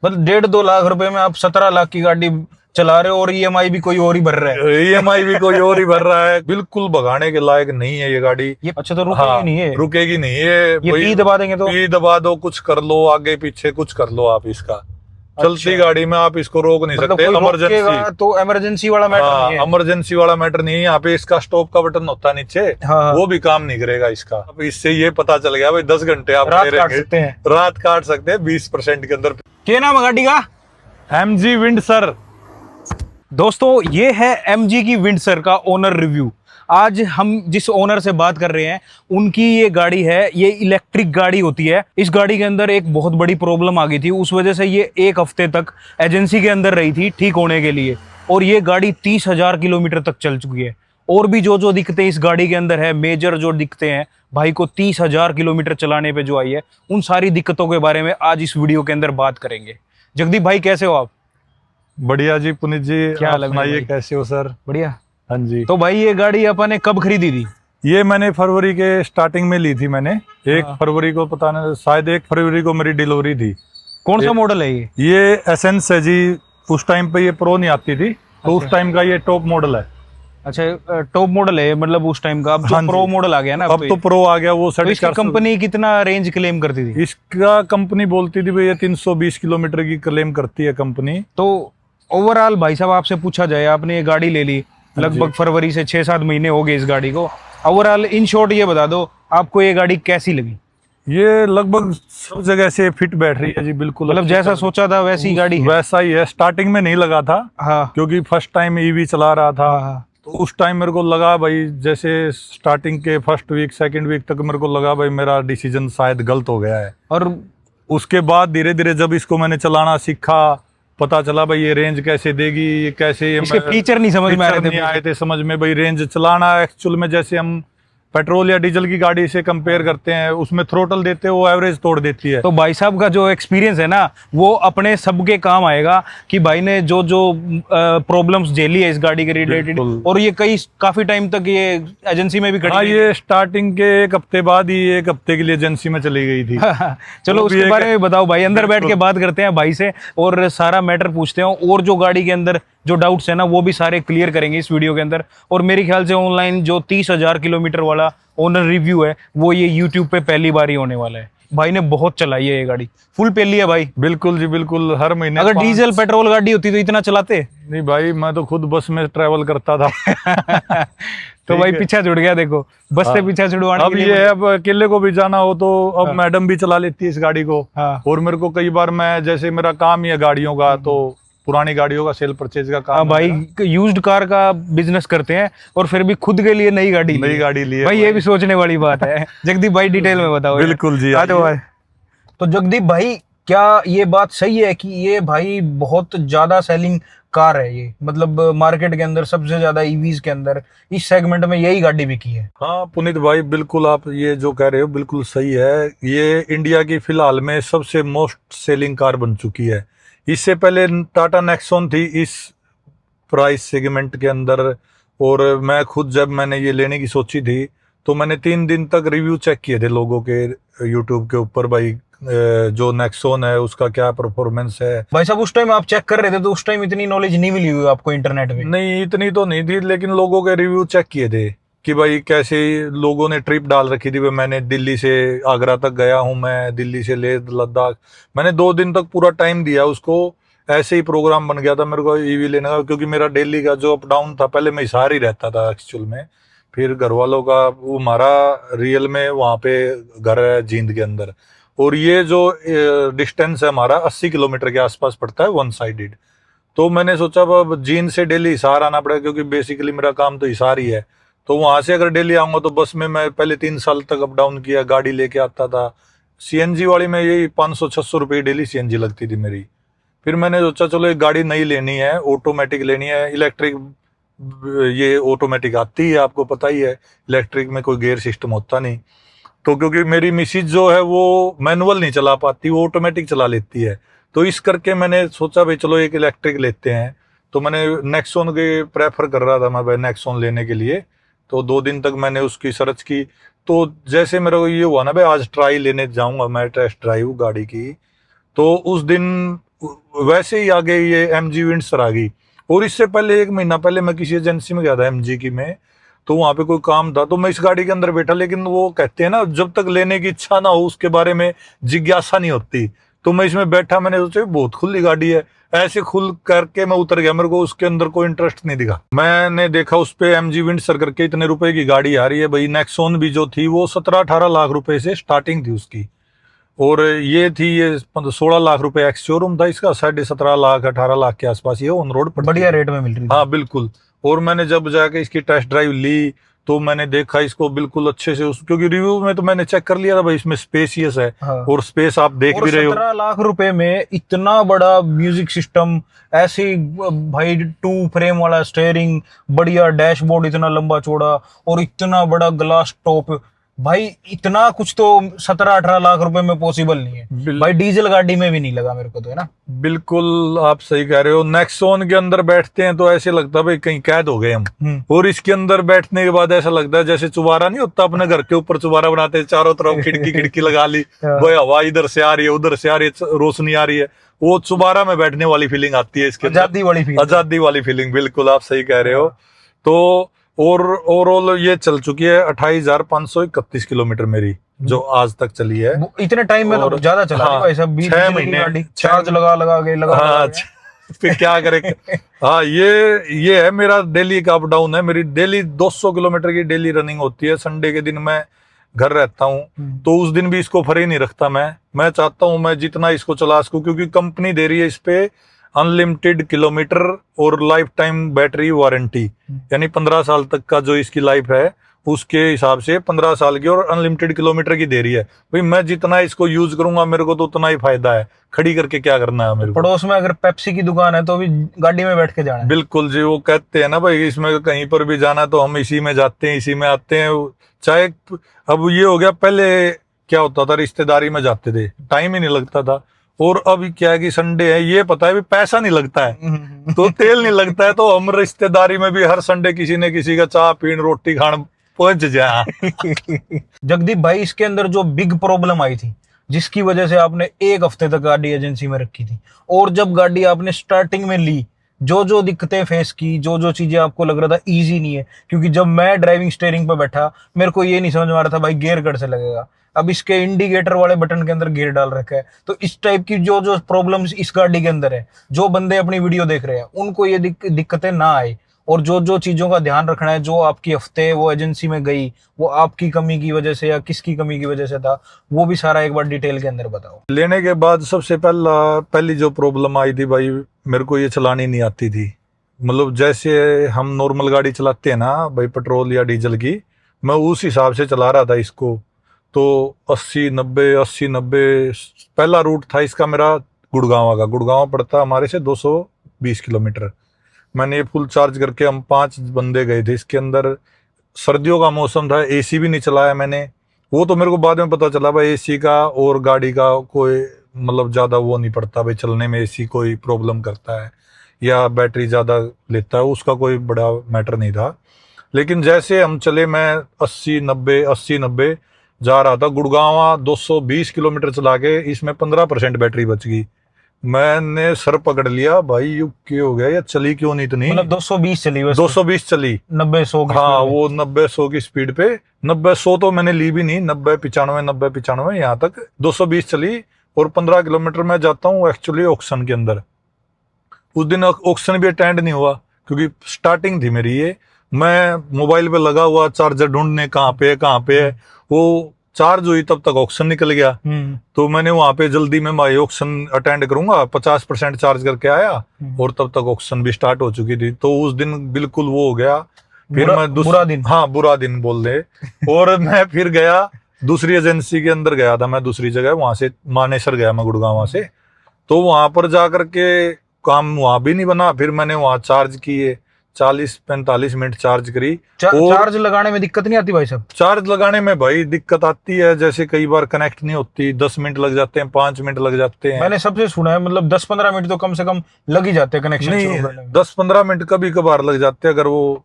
मतलब 1.5-2 लाख रुपए में आप 17 लाख की गाड़ी चला रहे हो और ईएमआई भी कोई और ही भर रहा है। ईएमआई भी कोई और ही भर रहा है। बिल्कुल भगाने के लायक नहीं है ये गाड़ी। ये अच्छा तो रुकेगी हाँ, नहीं है? रुकेगी नहीं है। ये पी दबा देंगे तो? पी दबा दो, कुछ कर लो, आगे पीछे कुछ कर लो आप इसका। चलती गाड़ी में आप इसको रोक नहीं मतलब सकते। कोई इमरजेंसी, रोकेगा तो इमरजेंसी वाला मैटर नहीं है। इमरजेंसी वाला मैटर नहीं है। यहाँ पे इसका स्टॉप का बटन होता है नीचे, हाँ। वो भी काम नहीं करेगा इसका। अब इससे ये पता चल गया भाई 10 घंटे आप रात खड़े काट रहेंगे। सकते हैं। रात काट सकते हैं 20% के अंदर। क्या नाम है गाड़ी का? MG Windsor. दोस्तों ये है MG की विंडसर का ओनर रिव्यू। आज हम जिस ओनर से बात कर रहे हैं उनकी ये गाड़ी है, ये इलेक्ट्रिक गाड़ी होती है। इस गाड़ी के अंदर एक बहुत बड़ी प्रॉब्लम आ गई थी, उस वजह से ये 1 हफ्ते तक एजेंसी के अंदर रही थी ठीक होने के लिए, और ये गाड़ी 30,000 किलोमीटर तक चल चुकी है। और भी जो दिक्कतें इस गाड़ी के अंदर है, मेजर जो दिक्कतें हैं भाई को 30,000 किलोमीटर चलाने पे जो आई है, उन सारी दिक्कतों के बारे में आज इस वीडियो के अंदर बात करेंगे। जगदीप भाई कैसे हो आप? बढ़िया जी पुनीत जी, क्या आप लग सुनाइए कैसे हो सर? बढ़िया। हाँ जी। तो भाई ये गाड़ी अपन ने कब खरीदी थी? ये मैंने फरवरी के स्टार्टिंग में ली थी मैंने। 1 फरवरी को, पता नहीं शायद 1 फरवरी को मेरी डिलीवरी थी। कौन सा मॉडल है ये? ये एसेंस है जी। उस टाइम पे ये प्रो नहीं आती थी, तो उस टाइम का ये टॉप मॉडल है। अच्छा टॉप मॉडल है, मतलब उस टाइम का। अब जो हाँ जी। प्रो मॉडल आ गया ना, अब तो प्रो आ गया वो। तो इसकी कंपनी कितना रेंज क्लेम करती थी? इसका कंपनी बोलती थी भाई ये 320 किलोमीटर की क्लेम करती है कंपनी। तो ओवरऑल भाई साहब आपसे पूछा जाए, आपने ये गाड़ी ले ली लगभग फरवरी से 6-7 महीने हो गए इस गाड़ी को। ओवरऑल इन शॉर्ट ये बता दो आपको ये गाड़ी कैसी लगी? ये लगभग सब जगह से फिट बैठ रही है जी, बिल्कुल। मतलब जैसा सोचा था वैसी गाड़ी है? वैसा ही है। स्टार्टिंग में नहीं लगा था, हाँ क्योंकि फर्स्ट टाइम ईवी चला रहा था। हाँ। तो उस टाइम मेरे को लगा भाई, जैसे स्टार्टिंग के फर्स्ट वीक सेकंड वीक तक मेरे को लगा भाई मेरा डिसीजन शायद गलत हो गया है। और उसके बाद धीरे धीरे जब इसको मैंने चलाना सीखा, पता चला भाई ये रेंज कैसे देगी, ये कैसे, ये इसके फीचर नहीं समझ में आ रहे थे। नहीं आए थे समझ में भाई। रेंज चलाना एक्चुअल में जैसे हम पेट्रोल या डीजल की गाड़ी से कंपेयर करते हैं, उसमें थ्रोटल देते हैं वो एवरेज तोड़ देती है। तो भाई साहब का जो एक्सपीरियंस है ना, वो अपने सबके काम आएगा कि भाई ने जो जो प्रॉब्लम्स झेली है इस गाड़ी के रिलेटेड, और ये काफी टाइम तक ये एजेंसी में भी खड़ी हाँ, रही। ये स्टार्टिंग के 1 हफ्ते बाद ही 1 हफ्ते के लिए एजेंसी में चली गई थी। चलो उसके बारे में बताओ भाई, अंदर बैठ के बात करते हैं भाई से और सारा मैटर पूछते हैं, और जो गाड़ी के अंदर जो डाउट्स है ना वो भी सारे क्लियर करेंगे इस वीडियो के अंदर। और मेरे ख्याल से ऑनलाइन जो 30,000 किलोमीटर वाला ओनर रिव्यू है वो ये यूट्यूब पे पहली बार ही होने वाला है। भाई ने बहुत चलाई है ये गाड़ी, फुल पेली है भाई। बिल्कुल जी बिल्कुल। हर महीने अगर डीजल पेट्रोल गाड़ी होती तो इतना चलाते नहीं भाई, मैं तो खुद बस में ट्रैवल करता था। तो भाई पीछा छुड़ गया, देखो बस से पीछा छुड़वाने अब ये अब अकेले को भी जाना हो तो अब मैडम भी चला लेती है इस गाड़ी को। और मेरे को कई बार, मैं जैसे मेरा काम ही है गाड़ियों का, तो पुरानी गाड़ियों का सेल परचेज का काम। भाई यूज्ड कार का बिजनेस करते हैं और फिर भी खुद के लिए नई गाड़ी ली है भाई। ये भी सोचने वाली बात है। जगदीप भाई डिटेल में बताओ। बिल्कुल जी। तो जगदीप भाई क्या ये बात सही है कि ये भाई बहुत ज्यादा सेलिंग कार है ये, मतलब मार्केट के अंदर सबसे ज्यादा ईवीज के अंदर इस सेगमेंट में यही गाड़ी बिकी है? हाँ पुनीत भाई बिल्कुल, आप ये जो कह रहे हो बिल्कुल सही है। ये इंडिया की फिलहाल में सबसे मोस्ट सेलिंग कार बन चुकी है। इससे पहले टाटा नेक्सॉन थी इस प्राइस सेगमेंट के अंदर। और मैं खुद जब मैंने ये लेने की सोची थी तो मैंने 3 दिन तक रिव्यू चेक किए थे लोगों के यूट्यूब के ऊपर, भाई जो नेक्सॉन है उसका क्या परफॉर्मेंस है। भाई साहब उस टाइम आप चेक कर रहे थे तो उस टाइम इतनी नॉलेज नहीं मिली हुई आपको इंटरनेट पे? नहीं, इतनी तो नहीं थी, लेकिन लोगों के रिव्यू चेक किए थे कि भाई कैसे लोगों ने ट्रिप डाल रखी थी। भाई मैंने दिल्ली से आगरा तक गया हूं, मैं दिल्ली से लेह लद्दाख, मैंने 2 दिन तक पूरा टाइम दिया उसको। ऐसे ही प्रोग्राम बन गया था मेरे को ईवी लेने का, क्योंकि मेरा डेली का जो अप डाउन था, पहले मैं हिसार ही रहता था एक्चुअल में, फिर घर वालों का वो हमारा रियल में वहाँ पे घर है जींद के अंदर, और ये जो डिस्टेंस है हमारा 80 किलोमीटर के आसपास पड़ता है, 1 साइडेड। तो मैंने सोचा अब जींद से डेली हिसार आना पड़ेगा, क्योंकि बेसिकली मेरा काम तो हिसार ही है। तो वहां से अगर डेली आऊंगा तो बस में मैं पहले 3 साल तक अप डाउन किया, गाड़ी लेके आता था। सीएनजी वाली में यही 500-600 रुपये डेली सीएनजी लगती थी मेरी। फिर मैंने सोचा चलो एक गाड़ी नई लेनी है, ऑटोमेटिक लेनी है। इलेक्ट्रिक ये ऑटोमेटिक आती है, आपको पता ही है, इलेक्ट्रिक में कोई गियर सिस्टम होता नहीं। तो क्योंकि मेरी मिसिज जो है वो मैनुअल नहीं चला पाती, वो ऑटोमेटिक चला लेती है, तो इस करके मैंने सोचा भाई चलो एक इलेक्ट्रिक लेते हैं। तो मैंने नेक्सॉन के प्रेफर कर रहा था मैं भाई नेक्सॉन लेने के लिए। तो 2 दिन तक मैंने उसकी सर्च की। तो जैसे मेरे को ये हुआ ना भाई आज ट्राई लेने जाऊंगा मैं, टेस्ट ड्राइव गाड़ी की, तो उस दिन वैसे ही आगे ये MG विंडसर आ गई। और इससे पहले 1 महीना पहले मैं किसी एजेंसी में गया था MG की में, तो वहां पे कोई काम था, तो मैं इस गाड़ी के अंदर बैठा, लेकिन वो कहते हैं ना जब तक लेने की इच्छा ना हो उसके बारे में जिज्ञासा नहीं होती। तो मैं इसमें बैठा, मैंने सोचा बहुत खुली गाड़ी है, ऐसे खुल करके मैं उतर गया, मेरे को उसके अंदर कोई इंटरेस्ट नहीं दिखा। मैंने देखा उस पे MG विंडसर करके इतने रुपए की गाड़ी आ रही है भाई। नेक्सॉन भी जो थी वो 17-18 लाख रुपए से स्टार्टिंग थी उसकी, और ये थी ये 16 लाख रुपए एक्स शोरूम था इसका, 17.5 लाख 18 लाख के आसपास ये ऑन रोड पर बढ़िया रेट में मिल रही हाँ बिल्कुल। और मैंने जब जाके इसकी टेस्ट ड्राइव ली तो मैंने देखा इसको बिल्कुल अच्छे से, क्योंकि रिव्यू में तो मैंने चेक कर लिया था भाई इसमें स्पेसियस है। हाँ। और स्पेस आप देख और भी रहे हो। 17 लाख रुपए में इतना बड़ा म्यूजिक सिस्टम, ऐसी भाई 2 फ्रेम वाला स्टेयरिंग, बढ़िया डैशबोर्ड इतना लंबा चौड़ा और इतना बड़ा ग्लास टॉप, भाई इतना कुछ तो 17-18 लाख रुपए में पॉसिबल नहीं है भाई। डीजल गाड़ी में भी नहीं लगा मेरे को तो, है ना। बिल्कुल आप सही कह रहे हो। नेक्सॉन के अंदर बैठते हैं तो ऐसे लगता है भाई कहीं कैद हो गए हम, और इसके अंदर बैठने के बाद ऐसा लगता है जैसे चुबारा नहीं होता, अपने घर के ऊपर चुबारा बनाते हैं, चारों तरफ खिड़की लगा ली, भाई हवा इधर से आ रही है उधर से आ रही है, रोशनी आ रही है, वो चुबारा में बैठने वाली फीलिंग आती है इसके अंदर, आजादी वाली फीलिंग। बिल्कुल आप सही कह रहे हो। तो और ओवरऑल ये चल चुकी है 28,531 किलोमीटर मेरी, जो आज तक चली है। इतने टाइम में तो ज्यादा चला हाँ, भाई साहब, 6 महीने चार्ज लगा के फिर क्या करे। हाँ ये है मेरा डेली का अप डाउन है। मेरी डेली 200 किलोमीटर की डेली रनिंग होती है। संडे के दिन मैं घर रहता हूँ तो उस दिन भी इसको फ्री नहीं रखता। मैं चाहता हूँ मैं जितना इसको चला सकूं, क्योंकि कंपनी दे रही है इस पे अनलिमिटेड किलोमीटर और लाइफ टाइम बैटरी वारंटी, यानी 15 साल तक का जो इसकी लाइफ है उसके हिसाब से 15 साल की और अनलिमिटेड किलोमीटर की दे रही है। भाई मैं जितना इसको यूज करूंगा मेरे को तो उतना ही फायदा है, खड़ी करके क्या करना है मेरे को। पड़ोस में अगर पेप्सी की दुकान है तो भी गाड़ी में बैठ के जाना है। बिल्कुल जी, वो कहते हैं ना भाई इसमें कहीं पर भी जाना तो हम इसी में जाते हैं, इसी में आते हैं। चाहे अब ये हो गया, पहले क्या होता था रिश्तेदारी में जाते थे, टाइम ही नहीं लगता था, और अब क्या है कि संडे है, ये पता है भी पैसा नहीं लगता है तो तेल नहीं लगता है, तो हम रिश्तेदारी में भी हर संडे किसी ने किसी का चाह पीन रोटी खान पहुंच जाए। जगदीप भाई, इसके अंदर जो बिग प्रॉब्लम आई थी जिसकी वजह से आपने 1 हफ्ते तक गाड़ी एजेंसी में रखी थी, और जब गाड़ी आपने स्टार्टिंग में ली, जो दिक्कतें फेस की, जो चीजें आपको लग रहा था इजी नहीं है, क्योंकि जब मैं ड्राइविंग स्टीयरिंग पे बैठा मेरे को ये नहीं समझ में आ रहा था भाई गियर कैसे लगेगा। अब इसके इंडिकेटर वाले बटन के अंदर गियर डाल रखा है। तो इस टाइप की जो प्रॉब्लम्स इस गाड़ी के अंदर है, जो बंदे अपनी वीडियो देख रहे हैं उनको ये दिक्कतें ना आए, और जो चीजों का ध्यान रखना है, जो आपकी हफ्ते वो एजेंसी में गई वो आपकी कमी की वजह से या किसकी कमी की वजह से था, वो भी सारा एक बार डिटेल के अंदर बताओ। लेने के बाद सबसे पहली जो प्रॉब्लम आई थी भाई, मेरे को ये चलानी नहीं आती थी। मतलब जैसे हम नॉर्मल गाड़ी चलाते हैं ना भाई, पेट्रोल या डीजल की, मैं उस हिसाब से चला रहा था इसको। तो 80-90 पहला रूट था इसका मेरा गुड़गांव पड़ता हमारे से 220 किलोमीटर। मैंने ये फुल चार्ज करके, हम 5 बंदे गए थे इसके अंदर। सर्दियों का मौसम था, एसी भी नहीं चलाया मैंने। वो तो मेरे को बाद में पता चला भाई एसी का और गाड़ी का कोई मतलब ज्यादा वो नहीं पड़ता भाई, चलने में एसी कोई प्रॉब्लम करता है या बैटरी ज्यादा लेता है, उसका कोई बड़ा मैटर नहीं था। लेकिन जैसे हम चले, मैं 80-90 जा रहा था गुड़गांव, 220 किलोमीटर चला के इसमें 15% बैटरी बच गई। मैंने सर पकड़ लिया भाई, यू क्यों हो गया, ये चली क्यों नहीं इतनी। मतलब 220 चली, 220 चली 90-100 की। हाँ, वो 90-100 की स्पीड पे, 90-100 तो मैंने ली भी नहीं, 90-95 यहाँ तक 220 चली। और 15 किलोमीटर मैं जाता हूँ एक्चुअली ऑक्शन के अंदर। उस दिन ऑक्शन भी अटेंड नहीं हुआ क्योंकि स्टार्टिंग थी मेरी ये। मैं मोबाइल पे लगा हुआ चार्जर ढूंढने, कहाँ पे है। वो चार्ज हुई तब तक ऑक्शन निकल गया। तो मैंने वहां पे जल्दी में मैं ऑक्शन अटेंड करूंगा, 50% चार्ज करके आया, और तब तक ऑक्शन भी स्टार्ट हो चुकी थी। तो उस दिन बिल्कुल वो हो गया। फिर मैं बुरा दिन, हाँ बुरा दिन बोल दे। और मैं फिर गया दूसरी एजेंसी के अंदर गया था, मैं दूसरी जगह, वहां से मानेसर गया मैं गुड़गांव से। तो वहां पर जाकर के काम वहां भी नहीं बना। फिर मैंने वहां चार्ज किए, 40-45 मिनट चार्ज करी। चार्ज लगाने में दिक्कत नहीं आती भाई साहब? चार्ज लगाने में भाई दिक्कत आती है, जैसे कई बार कनेक्ट नहीं होती, 10 मिनट लग जाते हैं, 5 मिनट लग जाते हैं। मैंने सबसे सुना है मतलब 10-15 मिनट तो कम से कम लग ही जाते हैं कनेक्शन नहीं, 10-15 मिनट कभी कभार लग जाते हैं, अगर वो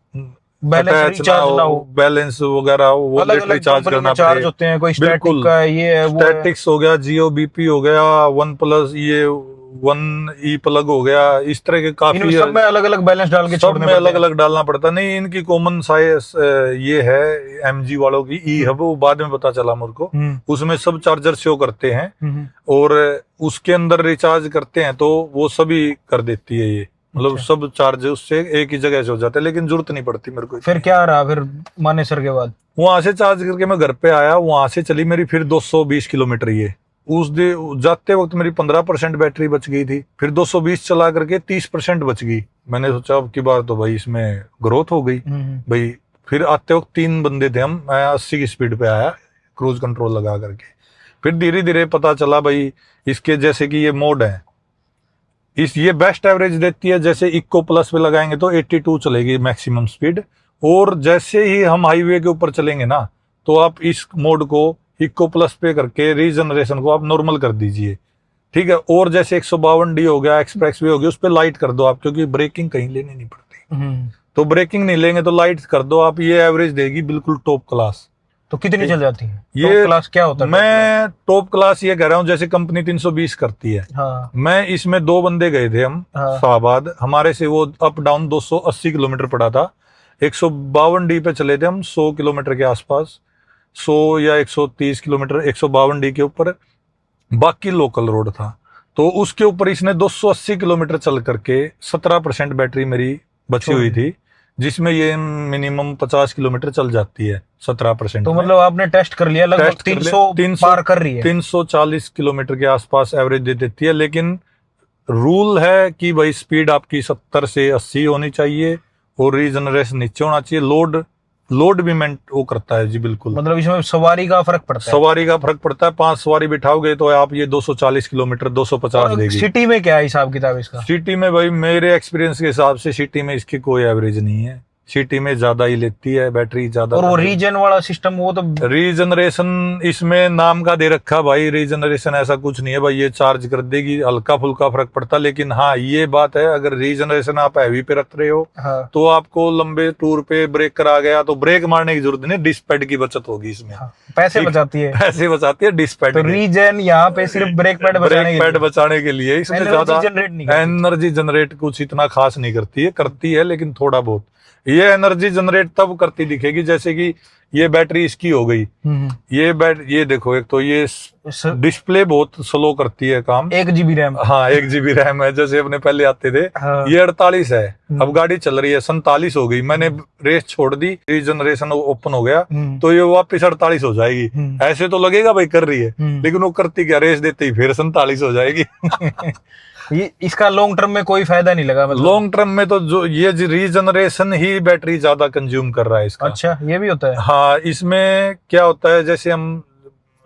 बैलेंस वगैरह वो बैटरी चार्ज करना चार्ज होते हैं, कोई स्टैटिक का है, ये है वो स्टैटिक्स हो गया, जियो बीपी हो गया, वन प्लस, ये 1E प्लग हो गया, इस तरह के काफी इनमें सब में अलग अलग बैलेंस डाल के सब छोड़ने में पड़ते अलग हैं। अलग डालना पड़ता। नहीं, इनकी कॉमन साइज ये है MG वालों की ई हब, वो बाद में पता चला मेरे को। उसमें सब चार्जर शो करते हैं और उसके अंदर रिचार्ज करते हैं तो वो सभी कर देती है ये, मतलब अच्छा। सब चार्ज उससे एक ही जगह से हो जाता है, लेकिन जरूरत नहीं पड़ती मेरे को। फिर क्या रहा फिर मानेसर के बाद? वहां से चार्ज करके मैं घर पे आया, वहां से चली मेरी फिर 220 किलोमीटर ये। उस दिन जाते वक्त मेरी 15% बैटरी बच गई थी, फिर 220 चला करके 30% बच गई। मैंने सोचा अब की बार तो भाई इसमें ग्रोथ हो गई भाई। फिर आते वक्त 3 बंदे थे हम, मैं 80 की स्पीड पे आया क्रूज कंट्रोल लगा करके। फिर धीरे धीरे पता चला भाई इसके जैसे कि ये मोड है, ये बेस्ट एवरेज देती है। जैसे इको प्लस पे लगाएंगे तो 82 चलेगी मैक्सिमम स्पीड, और जैसे ही हम हाईवे के ऊपर चलेंगे ना तो आप इस मोड को इको प्लस पे करके रीजनरेशन को आप नॉर्मल कर दीजिए, ठीक है। और जैसे 152D हो गया, एक्सप्रेस वे हो गया, उस पर लाइट कर दो आप, क्योंकि ब्रेकिंग कहीं लेनी नहीं पड़ती। तो ब्रेकिंग नहीं लेंगे तो लाइट कर दो आप, ये एवरेज देगी बिल्कुल टॉप क्लास। तो कितनी चल जाती है ये टॉप क्लास? क्या होता है मैं टॉप क्लास ये कह रहा हूँ, जैसे कंपनी 320 करती है। हाँ। मैं इसमें 2 बंदे गए थे हम हाँ। शाहबाद, हमारे से वो अप डाउन 280 किलोमीटर पड़ा था। 152D पे चले थे हम 100 किलोमीटर के आसपास, 100 या 130 किलोमीटर 152D के ऊपर, बाकी लोकल रोड था। तो उसके ऊपर इसने 280 किलोमीटर चल करके 17% बैटरी मेरी बची हुई थी, जिसमें ये मिनिमम 50 किलोमीटर चल जाती है 17%। तो मतलब आपने टेस्ट कर लिया, लगभग 300 पार कर रही है। 340 किलोमीटर के आसपास एवरेज दे देती है, लेकिन रूल है कि भाई स्पीड आपकी 70 से 80 होनी चाहिए और रीजनरेशन नीचे होना चाहिए। लोड भी वो करता है जी, बिल्कुल। मतलब इसमें सवारी का फर्क पड़ता है? सवारी का फर्क पड़ता है। 5 सवारी बिठाओगे तो आप ये 240 किलोमीटर 250 देगी। सिटी में क्या है हिसाब किताब इसका? सिटी में भाई मेरे एक्सपीरियंस के हिसाब से सिटी में इसकी कोई एवरेज नहीं है, सिटी में ज्यादा ही लेती है बैटरी ज्यादा। और वो रीजन वाला सिस्टम, वो तो रीजनरेशन इसमें नाम का दे रखा भाई, रीजनरेशन ऐसा कुछ नहीं है भाई, ये चार्ज कर देगी, हल्का फुल्का फर्क पड़ता। लेकिन हाँ ये बात है, अगर रीजनरेशन आप हैवी पे रख रहे हो हाँ। तो आपको लंबे टूर पे ब्रेकर आ गया तो ब्रेक मारने की जरूरत नहीं, डिस्क पैड की बचत होगी इसमें। हाँ। पैसे बचाती है। पैसे बचाती है डिस्क पैड। तो रीजन यहाँ पे सिर्फ ब्रेक पैड बचाने के लिए इसमें ज्यादा एनर्जी जनरेट कुछ इतना खास नहीं करती है, करती है लेकिन थोड़ा बहुत। ये एनर्जी जनरेट तब करती दिखेगी जैसे कि ये बैटरी इसकी हो गई, ये देखो, एक तो ये डिस्प्ले बहुत स्लो करती है काम। 1 GB रैम। हाँ 1 GB रैम है, जैसे अपने पहले आते थे। हाँ। ये 48 है, अब गाड़ी चल रही है 47 हो गई, मैंने रेस छोड़ दी, रीजनरेशन ओपन हो गया तो ये वापस 48 हो जाएगी। ऐसे तो लगेगा भाई कर रही है, लेकिन वो करती क्या, रेस देते ही फिर 47 हो जाएगी। ये इसका लॉन्ग टर्म में कोई फायदा नहीं लगा मतलब? लॉन्ग टर्म में तो जो ये रीजनरेशन ही बैटरी ज्यादा कंज्यूम कर रहा है इसका। अच्छा, ये भी होता है? हाँ, इसमें क्या होता है, जैसे हम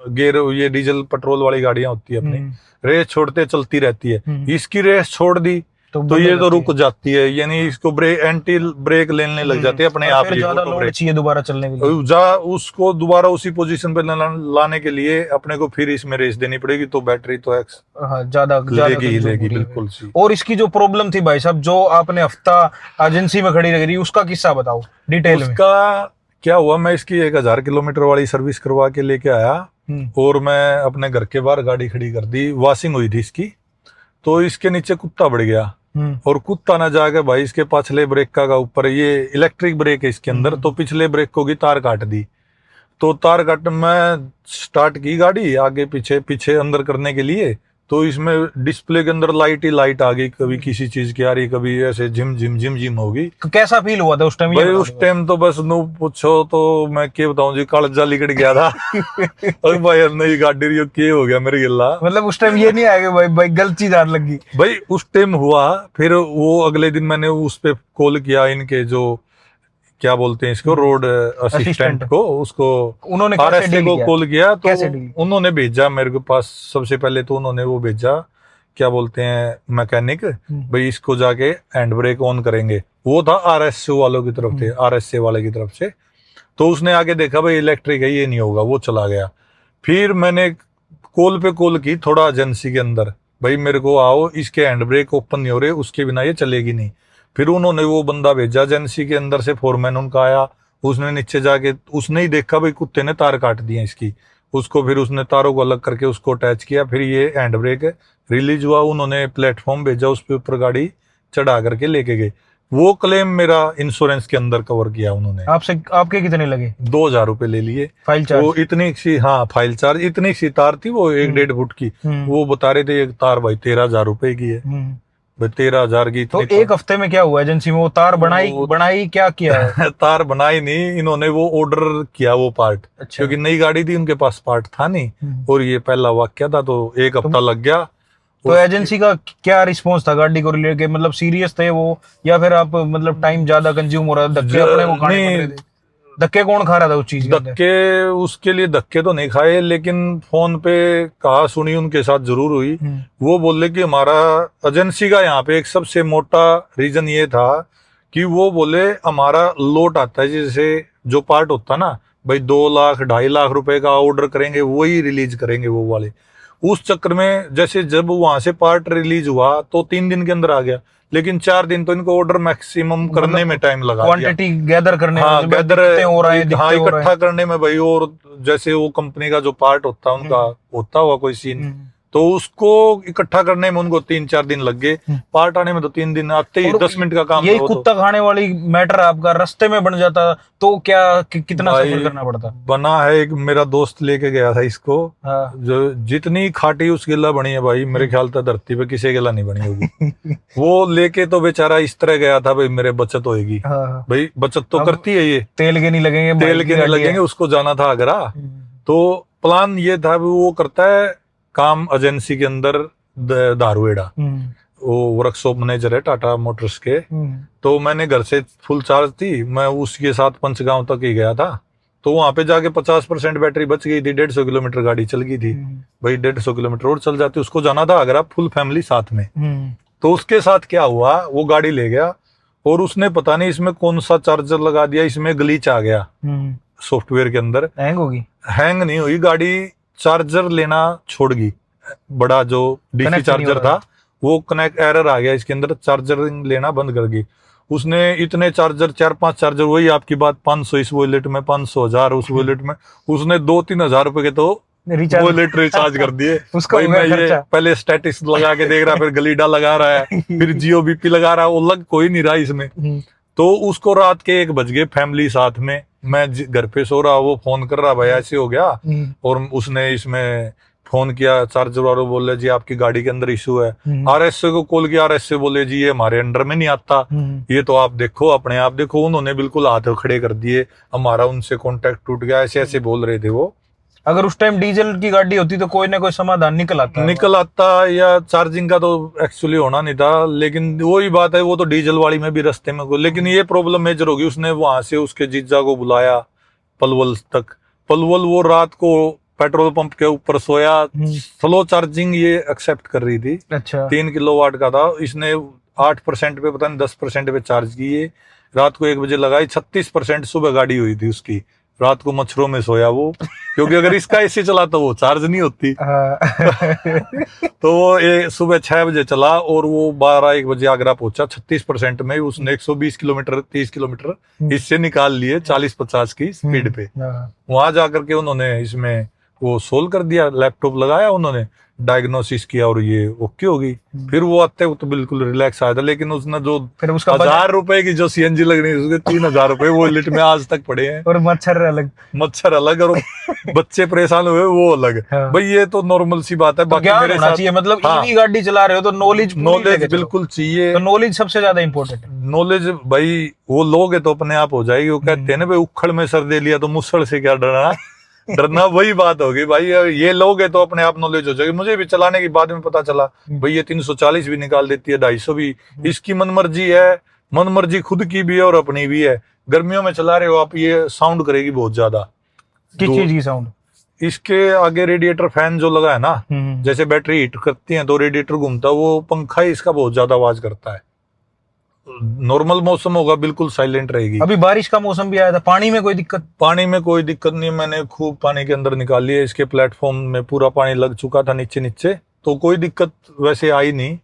ये डीजल पेट्रोल वाली गाड़ियां होती है अपनी, रेस छोड़ते चलती रहती है, इसकी रेस छोड़ दी तो ये तो रुक जाती है, यानी इसको एंटी ब्रेक लेने लग जाते हैं अपने आप ही। ज्यादा लोड चाहिए दोबारा चलने के लिए, उसको दोबारा उसी पोजीशन पे लाने के लिए अपने को फिर इसमें रेस देनी पड़ेगी, तो बैटरी तो ज्यादा लेगी बिल्कुल सी। और इसकी जो प्रॉब्लम थी भाई साहब, जो आपने हफ्ता एजेंसी में खड़ी रही, उसका किस्सा बताओ डिटेल में। उसका क्या हुआ, मैं इसकी 1000 किलोमीटर वाली सर्विस करवा के लेके आया और मैं अपने घर के बाहर गाड़ी खड़ी कर दी, वॉशिंग हुई थी इसकी, तो इसके नीचे कुत्ता बढ़ गया और कुत्ता ना जाके भाई इसके पिछले ब्रेक का ऊपर, ये इलेक्ट्रिक ब्रेक है इसके अंदर, तो पिछले ब्रेक को की तार काट दी। तो तार काट, मैं स्टार्ट की गाड़ी आगे पीछे अंदर करने के लिए, तो इसमें डिस्प्ले के अंदर लाइट ही लाइट आ गई, कभी किसी चीज की आ रही, कभी ऐसे झिम होगी। कैसा फील हुआ था उस टाइम? भाई उस टाइम तो बस नो पूछो, तो मैं क्या बताऊं जी, कालजा लिकट गया था। और भाई नई गाड़ी रही क्या हो गया मेरे गिल्ला। मतलब उस टाइम ये नहीं आएगा भाई गलत चीज आने लगी? भाई उस टाइम हुआ, फिर वो अगले दिन मैंने उस पे कॉल किया, इनके जो क्या बोलते हैं इसको, रोड असिस्टेंट को, उसको उन्होंने RSA को कॉल किया, तो कैसे उन्होंने भेजा मेरे पास। सबसे पहले तो उन्होंने वो भेजा, क्या बोलते हैं, मैकेनिक, भाई इसको जाके हैंड ब्रेक ऑन करेंगे। वो था RSA वालों की तरफ से, RSA वाले की तरफ से। तो उसने आगे देखा भाई इलेक्ट्रिक है, ये नहीं होगा, वो चला गया। फिर मैंने कॉल पे कॉल की थोड़ा एजेंसी के अंदर, भाई मेरे को आओ, इसके हैंड ब्रेक ओपन नहीं हो रहे, उसके बिना ये चलेगी नहीं। फिर उन्होंने वो बंदा भेजा एजेंसी के अंदर से, फोरमैन उनका आया, उसने नीचे जाके उसने ही देखा भाई कुत्ते ने तार काट दिया इसकी। उसको फिर उसने तारों को अलग करके उसको अटैच किया, फिर ये हैंड ब्रेक रिलीज हुआ, उन्होंने प्लेटफॉर्म भेजा, उस पे ऊपर गाड़ी चढ़ा करके लेके गए। वो क्लेम मेरा इंश्योरेंस के अंदर कवर किया उन्होंने। आपसे आपके कितने लगे? 2000 रुपए ले लिए। File charge? वो इतनी सी, हाँ फाइल चार्ज, इतनी सी तार थी वो 1-1.5 फुट की। वो बता रहे थे एक तार भाई 13,000 रुपए की है। भाई 13,000 की तो एक हफ्ते में क्या हुआ एजेंसी में? वो तार बनाई क्या किया है? तार बनाई नहीं इन्होंने, वो ऑर्डर किया वो पार्ट। अच्छा। क्योंकि नई गाड़ी थी, उनके पास पार्ट था नहीं, और ये पहला वाक्य था, तो एक हफ्ता लग गया। तो एजेंसी का क्या रिस्पॉन्स था गाड़ी को लेके? मतलब सीरियस थे वो, या फिर आप मतलब टाइम ज्यादा कंज्यूम हो रहा था, धक्के अपने को खाने पड़ रहे थे? धक्के कौन खा रहा था उस चीज के अंदर? धक्के उसके लिए धक्के तो नहीं खाए, लेकिन फोन पे कहा सुनी उनके साथ जरूर हुई। वो बोले कि हमारा एजेंसी का यहाँ पे एक सबसे मोटा रीजन ये था कि वो बोले हमारा लोट आता है, जैसे जो पार्ट होता ना भाई 2 लाख 2.5 लाख रुपए का ऑर्डर करेंगे वही रिलीज करेंगे वो वाले। उस चक्कर में जैसे जब वहां से पार्ट रिलीज हुआ तो 3 दिन के अंदर आ गया, लेकिन 4 दिन तो इनको ऑर्डर मैक्सिमम करने में टाइम लगा दिया। क्वांटिटी गैदर करने हाँ, में, गैदर हो रहा है, हाँ इकट्ठा करने में भाई। और जैसे वो कंपनी का जो पार्ट होता है उनका होता हुआ कोई सीन, तो उसको इकट्ठा करने में उनको 3-4 दिन लग गए। पार्ट आने में तो 3 दिन, आते ही 10 मिनट का काम। यही कुत्ता खाने वाली मैटर आपका रास्ते में बन जाता तो क्या कितना सफर करना पड़ता? बना है, एक मेरा दोस्त लेके गया था इसको। हाँ। जो जितनी खाटी उस गिल्ला बनी है भाई, मेरे ख्याल से धरती पे किसी गिल्ला नहीं बनी होगी। वो लेके तो बेचारा इस तरह गया था भाई मेरे बचत होएगी। हाँ। भाई बचत तो करती है ये, तेल के नहीं लगेंगे, तेल के नहीं लगेंगे। उसको जाना था आगरा, तो प्लान ये था वो करता है काम एजेंसी के अंदर दारुएड़ा। वो वर्कशॉप मैनेजर है टाटा मोटर्स के। तो मैंने घर से फुल चार्ज थी, मैं उसके साथ पंचगांव तक ही गया था। तो वहां पे जाके 50% बैटरी बच गई थी, 150 किलोमीटर गाड़ी चल गई थी। भाई 150 किलोमीटर और चल जाती, उसको जाना था आगरा फुल फैमिली साथ में। तो उसके साथ क्या हुआ, वो गाड़ी ले गया और उसने पता नहीं इसमें कौन सा चार्जर लगा दिया, इसमें ग्लिच आ गया सॉफ्टवेयर के अंदर। हैंग होगी? हैंग नहीं हुई गाड़ी, चार्जर लेना छोड़ गई। बड़ा जो डीसी चार्जर था वो कनेक्ट एरर आ गया इसके अंदर, चार्जरिंग लेना बंद कर गई उसने। इतने चार्जर 4-5 चार्जर, वही आपकी बात 500 इस वॉलेट में, 500 1000 उस वॉलेट में, उसने 2-3 हजार रुपए के तो वॉलेट रिचार्ज कर दिए। भाई मैं ये पहले स्टेटस लगा के देख रहा, फिर गलीडा लगा रहा है, फिर जियो बीपी लगा रहा है, वो लग कोई नहीं रहा इसमें। तो उसको रात के 1 बज गए, फैमिली साथ में, मैं घर पे सो रहा, वो फोन कर रहा भाई ऐसे हो गया। और उसने इसमें फोन किया, चार्जर वालों बोले जी आपकी गाड़ी के अंदर इशू है। आरएसए को कॉल किया, आरएसए बोले जी ये हमारे अंडर में नहीं आता, ये तो आप देखो, अपने आप देखो। उन्होंने बिल्कुल हाथ खड़े कर दिए, हमारा उनसे कांटेक्ट टूट गया, ऐसे ऐसे बोल रहे थे वो। अगर उस टाइम डीजल की गाड़ी होती तो कोई ना कोई समाधान निकल आता या चार्जिंग का तो एक्चुअली होना नहीं था। लेकिन वही बात है, वो तो डीजल वाली में भी रास्ते में लेकिन ये प्रॉब्लम मेजर होगी। उसने वहां से उसके जीजा को बुलाया पलवल तक। पलवल वो रात को पेट्रोल पंप के ऊपर सोया। स्लो चार्जिंग ये एक्सेप्ट कर रही थी। अच्छा। 3 किलोवाट का था, इसने 8% पे पता नहीं 10% पे चार्ज किए। रात को 1 बजे लगाई, 36% सुबह गाड़ी हुई थी उसकी। रात को मच्छरों में सोया वो, क्योंकि अगर इसका एसी चला तो वो चार्ज नहीं होती। तो वो सुबह 6 बजे चला और वो 12-1 बजे आगरा पहुंचा। 36% में उसने 120 किलोमीटर 30 किलोमीटर इससे निकाल लिए 40-50 की स्पीड पे। वहां जाकर के उन्होंने इसमें वो सोल्व कर दिया, लैपटॉप लगाया उन्होंने, डायग्नोसिस किया और ये ओके हो गई। फिर वो आते वो तो बिल्कुल रिलैक्स आया था। लेकिन उसने जो फिर उसका 1000 रुपए की जो सीएनजी लगनी उसके 3000 रुपए वो लिट में आज तक पड़े हैं। और मच्छर अलग और बच्चे परेशान हुए वो अलग। हाँ। भाई ये तो नॉर्मल सी बात है। तो बाकी मेरे साथ चाहिए, मतलब ईवी गाड़ी चला रहे हो तो नॉलेज बिल्कुल चाहिए। तो नॉलेज सबसे ज्यादा इंपॉर्टेंट है। नॉलेज भाई वो लोग है तो अपने आप हो जाएगी। वो कहते हैं ना भाई उखड़ में सर दे लिया तो मुसड़ से क्या डरना। डरना वही बात होगी भाई, ये लोग है तो अपने आप नॉलेज हो जाएगी। मुझे भी चलाने के बाद में पता चला भाई ये 340 भी निकाल देती है, 250 भी। इसकी मनमर्जी है, मनमर्जी खुद की भी है और अपनी भी है। गर्मियों में चला रहे हो आप, ये साउंड करेगी बहुत ज्यादा। किस चीज की साउंड? इसके आगे रेडिएटर फैन जो लगा है ना, जैसे बैटरी हीट करती है तो रेडिएटर घूमता है, वो पंखा ही इसका बहुत ज्यादा आवाज करता है। नॉर्मल मौसम होगा बिल्कुल साइलेंट रहेगी। अभी बारिश का मौसम भी आया था, पानी में कोई दिक्कत? पानी में कोई दिक्कत नहीं, मैंने खूब पानी के अंदर निकाल लिया। इसके प्लेटफॉर्म में पूरा पानी लग चुका था नीचे नीचे, तो कोई दिक्कत वैसे आई नहीं।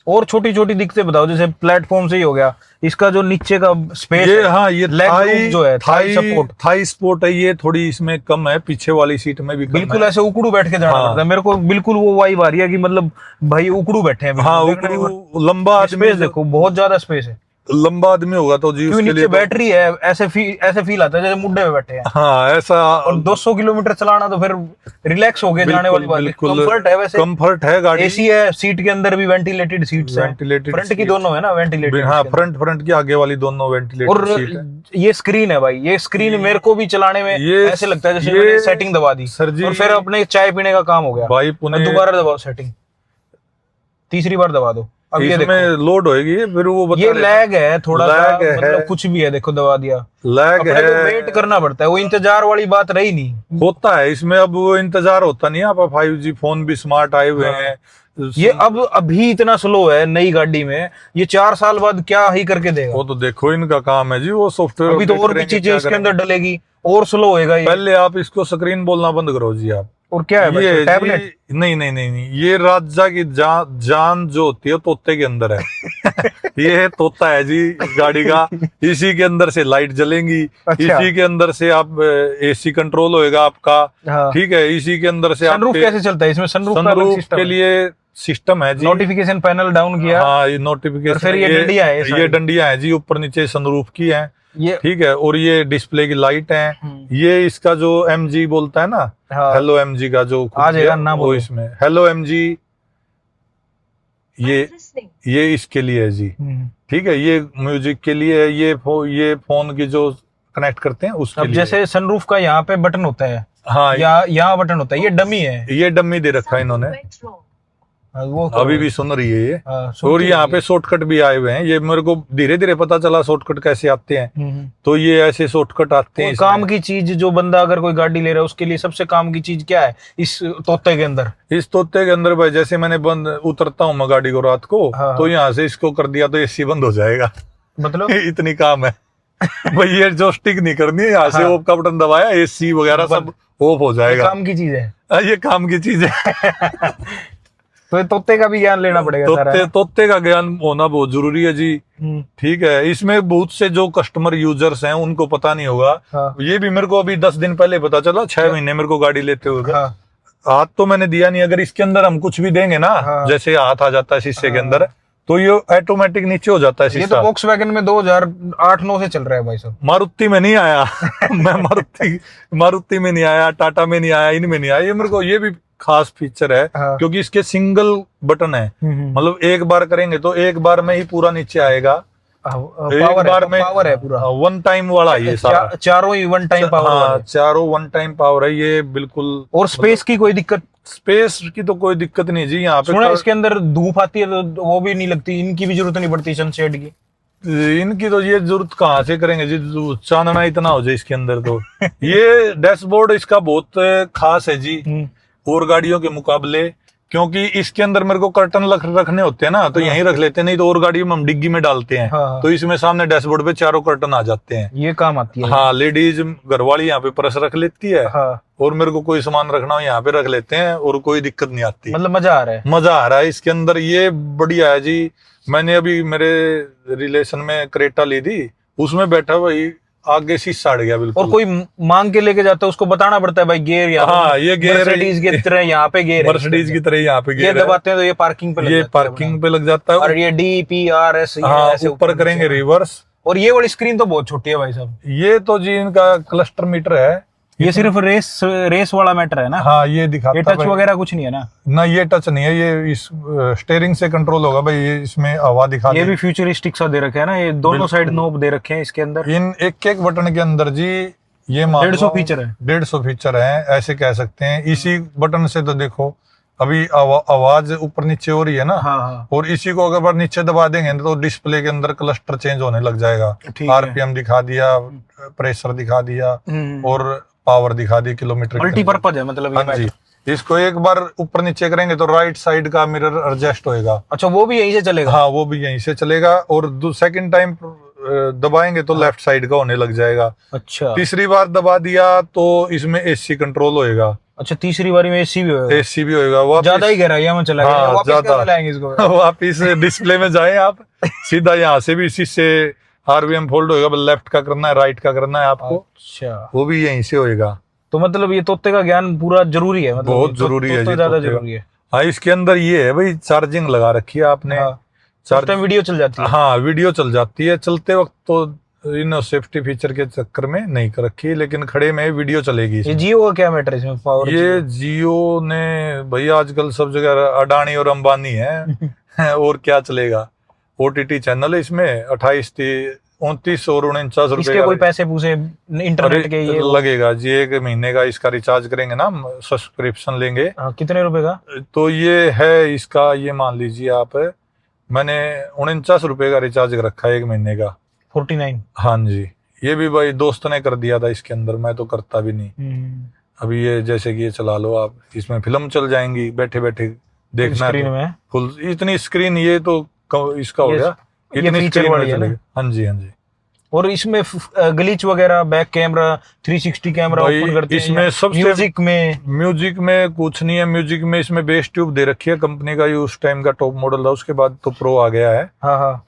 और छोटी छोटी दिक्कतें बताओ, जैसे प्लेटफॉर्म से ही हो गया, इसका जो नीचे का स्पेस ये है, हाँ, ये लेग रूम जो है, थाई सपोर्ट, थाई सपोर्ट है, ये थोड़ी इसमें कम है, पीछे वाली सीट में भी कम बिल्कुल है। ऐसे उकड़ू बैठ के जाना हाँ। पड़ता है मेरे को, बिल्कुल वो वाइब आ रही है कि मतलब भाई उकड़ू बैठे हैं बिल्कुल। हाँ, देखना एक बार, वो लंबा आदमी, स्पेस देखो, बहुत ज्यादा स्पेस है। लंबा आदमी होगा तो जी क्योंकि उसके नीचे लिए बैटरी है, ऐसे फील आता है जैसे मुड्डे में बैठे हैं। हाँ, ऐसा। और 200 किलोमीटर चलाना तो फिर रिलैक्स हो गया जाने वाली बात है। कंफर्ट है, वैसे कंफर्ट है गाड़ी। एसी है, सीट के अंदर भी वेंटिलेटेड सीट्स हैं, वेंटिलेटेड फ्रंट की दोनों है ना वेंटिलेटेड। हाँ, फ्रंट की आगे वाली दोनों वेंटिलेटेड और सीट है। ये स्क्रीन है भाई, ये स्क्रीन मेरे को भी चलाने में ऐसे लगता है जैसे मैंने सेटिंग दबा दी सर जी, और फिर अपने चाय पीने का काम हो गया भाई पुणे दोबारा दबाओ सेटिंग, तीसरी बार दबा दो। अब ये देखो इसमें लोड होएगी, फिर वो बता ये रहे लैग है थोड़ा सा, लैग है। मतलब कुछ भी है, देखो दबा दिया, लैग अपने को वेट करना पड़ता है, वो इंतजार वाली बात रही नहीं। होता है इसमें, अब वो इंतजार होता नहीं है। आप 5G फोन भी स्मार्ट आए हुए हैं। ये अब अभी इतना स्लो है नई गाड़ी में, ये 4 साल बाद क्या ही करके देगा। वो तो देखो इनका काम है जी, वो सॉफ्टवेयर अभी तो और भी चीजें इसके अंदर डलेगी और स्लो होएगा ये। पहले आप इसको स्क्रीन बोलना बंद करो जी आप। और क्या है ये टैबलेट? नहीं, ये राजा की जान जो होती है तोते के अंदर है। ये है तोता है जी गाड़ी का। इसी के अंदर से लाइट जलेंगी, अच्छा। इसी के अंदर से आप एसी कंट्रोल होएगा आपका। हाँ। ठीक है, इसी के अंदर से सनरूफ कैसे चलता है इसमें? सनरूफ के लिए सिस्टम है जी। नोटिफिकेशन पैनल डाउन किया, हाँ, ये नोटिफिकेशन, फिर ये डंडियां है, ये डंडियां है जी, ऊपर नीचे सनरूफ की है। ये ठीक है, और ये डिस्प्ले की लाइट है। ये इसका जो MG बोलता है ना, हाँ। हेलो MG का जो आ जाएगा ना, वो इसमें हेलो MG, ये इसके लिए है जी। ठीक है, ये म्यूजिक के लिए है, ये फोन की जो कनेक्ट करते हैं उसके अब लिए। जैसे सनरूफ का यहाँ पे बटन होता है, हाँ, या यहाँ बटन होता है, ये डमी है, ये डम्मी दे रखा है इन्होंने, वो अभी भी सुन रही है ये। हाँ, और यहाँ पे शॉर्टकट भी आए हुए हैं, ये मेरे को धीरे धीरे पता चला शॉर्टकट कैसे आते हैं। तो ये ऐसे शॉर्टकट आते हैं। काम की चीज जो बंदा अगर कोई गाड़ी ले रहा है उसके लिए सबसे काम की चीज क्या है इस तोते के अंदर? इस तोते के अंदर भाई, जैसे मैंने बंद उतरता हूँ मैं गाड़ी को रात को, हाँ। तो यहाँ से इसको कर दिया तो एसी बंद हो जाएगा। मतलब इतनी काम है भाई, ये जॉयस्टिक नहीं करनी है, यहाँ से हाँ। ऑफ का बटन दबाया, एसी वगैरह सब ऑफ हो जाएगा। काम की चीज है, ये काम की चीज है। तो ये तोते का भी ज्ञान लेना पड़ेगा सारा। तोते का ज्ञान होना बहुत जरूरी है जी। ठीक है, इसमें बहुत से जो कस्टमर यूजर्स हैं उनको पता नहीं होगा। हाँ। ये भी मेरे को अभी 10 दिन पहले पता चला, 6 महीने मेरे को गाड़ी लेते हुए। हाँ। हाथ तो मैंने दिया नहीं, अगर इसके अंदर हम कुछ भी देंगे ना, हाँ। जैसे हाथ आ जाता है शीशे के अंदर, तो ये ऑटोमेटिक नीचे हो जाता है ये शीशा। तो वॉक्सवैगन में 2008-9 से चल रहा है भाई साहब। मारुति में नहीं आया। मैं मारुति में नहीं आया, टाटा में नहीं आया, इनमें नहीं आया। ये मेरे को ये भी खास फीचर है। हाँ। क्योंकि इसके सिंगल बटन है, मतलब एक बार करेंगे तो एक बार में ही पूरा नीचे आएगा। पावर है पूरा, वन टाइम वाला ये सारा, चारों ही वन टाइम पावर हाँ, वाले। चारों वन टाइम पावर है ये बिल्कुल। और स्पेस की कोई दिक्कत? स्पेस की तो कोई दिक्कत नहीं जी, यहाँ पे सुना इसके अंदर धूप आती है तो वो भी नहीं लगती, इनकी भी जरूरत नहीं पड़ती सनशेड की। इनकी तो ये जरूरत कहाँ से करेंगे जी, चांदना इतना हो जाए इसके अंदर तो। ये डैशबोर्ड इसका बहुत खास है जी और गाड़ियों के मुकाबले, क्योंकि इसके अंदर मेरे को कर्टन रखने होते हैं ना, तो यहीं रख लेते हैं, नहीं तो और गाड़ियों में हम डिग्गी में डालते हैं। हाँ। तो इसमें सामने डैशबोर्ड पे चारों कर्टन आ जाते हैं, ये काम आती है। हाँ, लेडीज घरवाली यहाँ पे पर्स रख लेती है। हाँ। और मेरे को कोई सामान रखना हो यहाँ पे रख लेते हैं और कोई दिक्कत नहीं आती। मतलब मजा आ रहा है, मजा आ रहा है इसके अंदर, ये बढ़िया है जी। मैंने अभी मेरे रिलेशन में क्रेटा ली थी, उसमें बैठा भाई आगे शीशा अड़ गया बिल्कुल। और कोई मांग के लेके जाता है उसको बताना पड़ता है भाई गियर यहाँ, हाँ, ये गियर मर्सिडीज की तरह यहाँ पे गियर है, मर्सिडीज की तरह यहाँ पे ये गियर है। दबाते हैं तो ये पार्किंग पे लग ये जाता है पार्किंग पे लग जाता है। और ये DPRS हाँ, ऐसे ऊपर करेंगे रिवर्स। और ये वाली स्क्रीन तो बहुत छोटी है भाई साहब। ये तो जी इनका क्लस्टर मीटर है, ये सिर्फ रेस वाला मैटर है ना? हाँ, ये दिखाता ये है टच भाई। वगैरह कुछ नहीं है ना? ना, ये टच नहीं है, ये इस स्टीयरिंग से कंट्रोल होगा भाई। ये इसमें हवा दिखा ये भी फ्यूचरिस्टिक सा दे रखे है ना, ये दोनों साइड नोब दे रखे हैं इसके अंदर। इन एक एक बटन के अंदर जी ये 150 फीचर है, 150 फीचर है, ऐसे कह सकते हैं। इसी बटन से तो देखो अभी आवाज ऊपर नीचे हो रही है ना। हाँ। और इसी को अगर नीचे दबा देंगे तो डिस्प्ले के अंदर क्लस्टर चेंज होने लग जाएगा। RPM दिखा दिया, प्रेशर दिखा दिया और पावर दिखा दी, किलोमीटर। मल्टीपर्पज है मतलब हाँ जी। इसको एक बार ऊपर नीचे करेंगे तो राइट साइड का मिरर एडजस्ट होएगा। अच्छा, वो भी यहीं से चलेगा? हाँ, वो भी यहीं से चलेगा। और सेकंड टाइम दबाएंगे तो लेफ्ट साइड का होने लग जाएगा। अच्छा। तीसरी बार दबा दिया तो इसमें AC कंट्रोल होएगा। अच्छा, तीसरी बारी में एसी भी होगा, एसी भी होगा। वापस ज्यादा ही गहराइयां में चला गया, हाँ, वापस ज्यादा। कैसे लाएंगे इसको? वापिस डिस्प्ले में जाए आप, सीधा यहाँ से भी इसी से आरवीएम फोल्ड होएगा, लेफ्ट का करना है राइट का करना है आपको, अच्छा, वो भी यहीं से होएगा। तो मतलब ये तोते का ज्ञान पूरा जरूरी है, मतलब बहुत ये जरूरी है तोता जी, ज्यादा तोते का। जरूरी है। हाँ, इसके अंदर ये है भाई, चार्जिंग लगा रखी है आपने। हाँ, उस टाइम वीडियो चल जाती है। हाँ, वीडियो चल जाती है, चलते वक्त तो इन सेफ्टी फीचर के चक्कर में नहीं कर रखी, लेकिन खड़े में वीडियो चलेगी ये इसमें। जियो का क्या मैटर है इसमें, पावर? ये जियो ने भाई आजकल सब जगह अडानी और अंबानी है और क्या चलेगा। ओटीटी चैनल है इसमें, 28, 29 और 49 रुपए इसके कोई पैसे पूसे इंटरनेट के ये लगेगा जी। 1 महीने का इसका रिचार्ज करेंगे ना, सब्सक्रिप्शन लेंगे। हाँ, कितने रुपए का? तो ये है इसका, ये मान लीजिए आप, मैंने 49 रुपए का रिचार्ज रखा है 1 महीने का। 49। हाँ जी, ये भी भाई दोस्त ने कर दिया था इसके अंदर, मैं तो करता भी नहीं। अभी ये जैसे कि ये चला लो आप, इसमें फिल्म चल जाएंगी बैठे बैठे, देखना स्क्रीन है में फुल, इतनी स्क्रीन, ये तो इसका हो ये- गया, ये इतनी फीचर स्क्रीन में वाली है ना? चलेगा। हाँ जी, हाँ जी। और इसमें ग्लिच वगैरह, बैक कैमरा, 360 कैमरा भाई ओपन करते हैं, इसमें या सबसे- म्यूजिक में कुछ नहीं है। म्यूजिक में इसमें बेस ट्यूब दे रखी है कंपनी का, ये उस टाइम का टॉप मॉडल था, उसके बाद तो प्रो आ गया है। हाँ हाँ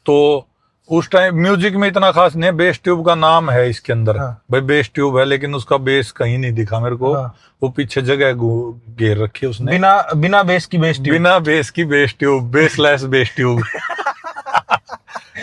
तो उस टाइम म्यूजिक में इतना खास नहीं है, बेस ट्यूब का नाम है इसके अंदर। हाँ। भाई बेस ट्यूब है, लेकिन उसका बेस कहीं नहीं दिखा मेरे को। हाँ। वो पीछे जगह घेर रखी है उसने, बिना बेस की बेस ट्यूब। बिना बेस की base tube, baseless base tube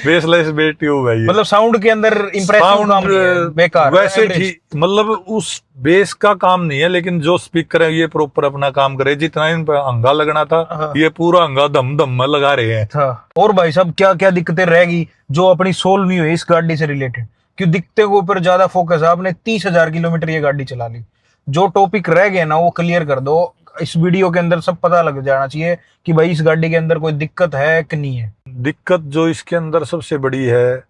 baseless base tube है ये। मतलब साउंड के अंदर इंप्रेसिव काम नहीं है, बेकार वैसे average। ठीक, मतलब उस बेस का काम नहीं है, लेकिन जो स्पीकर है ये प्रॉपर अपना काम करे। जितना इन पे अंगा लगना था, हाँ। ये पूरा अंगा दम दम में लगा रहे हैं। था। और भाई साहब, क्या क्या दिक्कतें रहेगी जो अपनी सोल्व नहीं हुई इस गाड़ी से रिलेटेड? क्यों दिखते के ऊपर ज्यादा फोकस है, आपने 30,000 किलोमीटर ये गाड़ी चला ली, जो टॉपिक रह गए ना वो क्लियर कर दो। इस वीडियो के अंदर सब पता लग जाना चाहिए कि भाई इस गाड़ी के अंदर कोई दिक्कत है कि नहीं है। दिक्कत जो इसके अंदर सबसे बड़ी है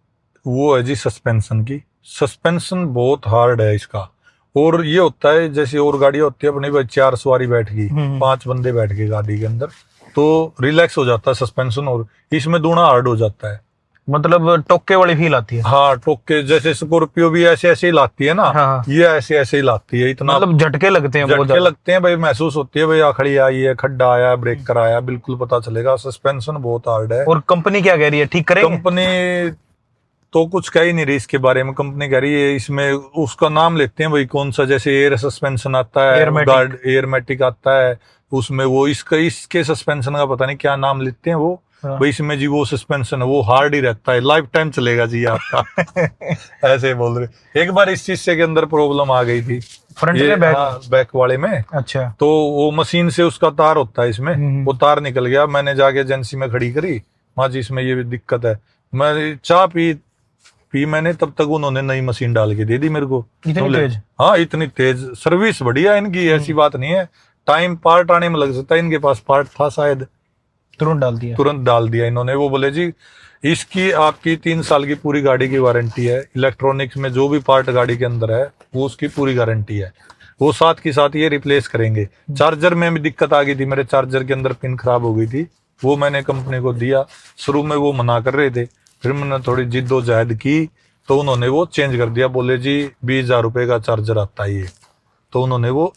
वो है जी सस्पेंशन की। सस्पेंशन बहुत हार्ड है इसका। और ये होता है जैसे और गाड़ियां होती है अपनी, भाई 4 सवारी बैठ गई, 5 बंदे बैठ गए गाड़ी के अंदर, तो रिलैक्स हो जाता है सस्पेंशन, और इसमें दूना हार्ड हो जाता है। मतलब टोके वाली फील आती है। हाँ, टोके जैसे स्कॉर्पियो भी ऐसे ऐसे ही लाती है ना, हाँ। ये ऐसे ऐसे ही लाती है। इतना मतलब झटके लगते हैं, बहुत झटके ज्यादा लगते हैं भाई, महसूस होती है भाई आखड़ी आई है, खड्डा आया, ब्रेकर आया, बिल्कुल पता चलेगा। सस्पेंशन बहुत हार्ड है। और कंपनी क्या कह रही है, ठीक करेंगे? कंपनी तो कुछ कह ही नहीं रही इसके बारे में। कंपनी कह रही है इसमें उसका नाम लेते हैं भाई, कौन सा, जैसे एयर सस्पेंशन आता है, गार्ड एयरमेटिक आता है, उसमें वो इसके सस्पेंशन का पता नहीं क्या नाम लेते हैं वो। हाँ। भाई इसमें जी वो सस्पेंशन है वो हार्ड ही रहता है, लाइफ टाइम चलेगा जी आपका ऐसे ही बोल रहे। एक बार इस शीशे के अंदर प्रॉब्लम आ गई थी, फ्रंट ये में बैक? हाँ, बैक वाले में। अच्छा। तो वो मशीन से उसका तार होता है इसमें, वो तार निकल गया। मैंने जाके एजेंसी में खड़ी करी, माँ जी इसमें ये भी दिक्कत है। मैं चाह पी मैंने, तब तक उन्होंने नई मशीन डाल के दे दी मेरे को। इतनी तेज? हाँ, इतनी तेज सर्विस बढ़िया इनकी, ऐसी बात नहीं है। टाइम पार्ट आने में लग सकता है, इनके पास पार्ट था शायद, तुरंत डाल दिया इन्होंने। वो बोले जी इसकी आपकी 3 साल की पूरी गाड़ी की वारंटी है, इलेक्ट्रॉनिक्स में जो भी पार्ट गाड़ी के अंदर है वो उसकी पूरी गारंटी है, वो साथ के साथ ये रिप्लेस करेंगे। चार्जर में भी दिक्कत आ गई थी, मेरे चार्जर के अंदर पिन खराब हो गई थी, वो मैंने कंपनी को दिया। शुरू में वो मना कर रहे थे, फिर मैंने थोड़ी जिद्दोजहद की तो उन्होंने वो चेंज कर दिया। बोले जी 20,000 रुपए का चार्जर आता है ये, तो उन्होंने वो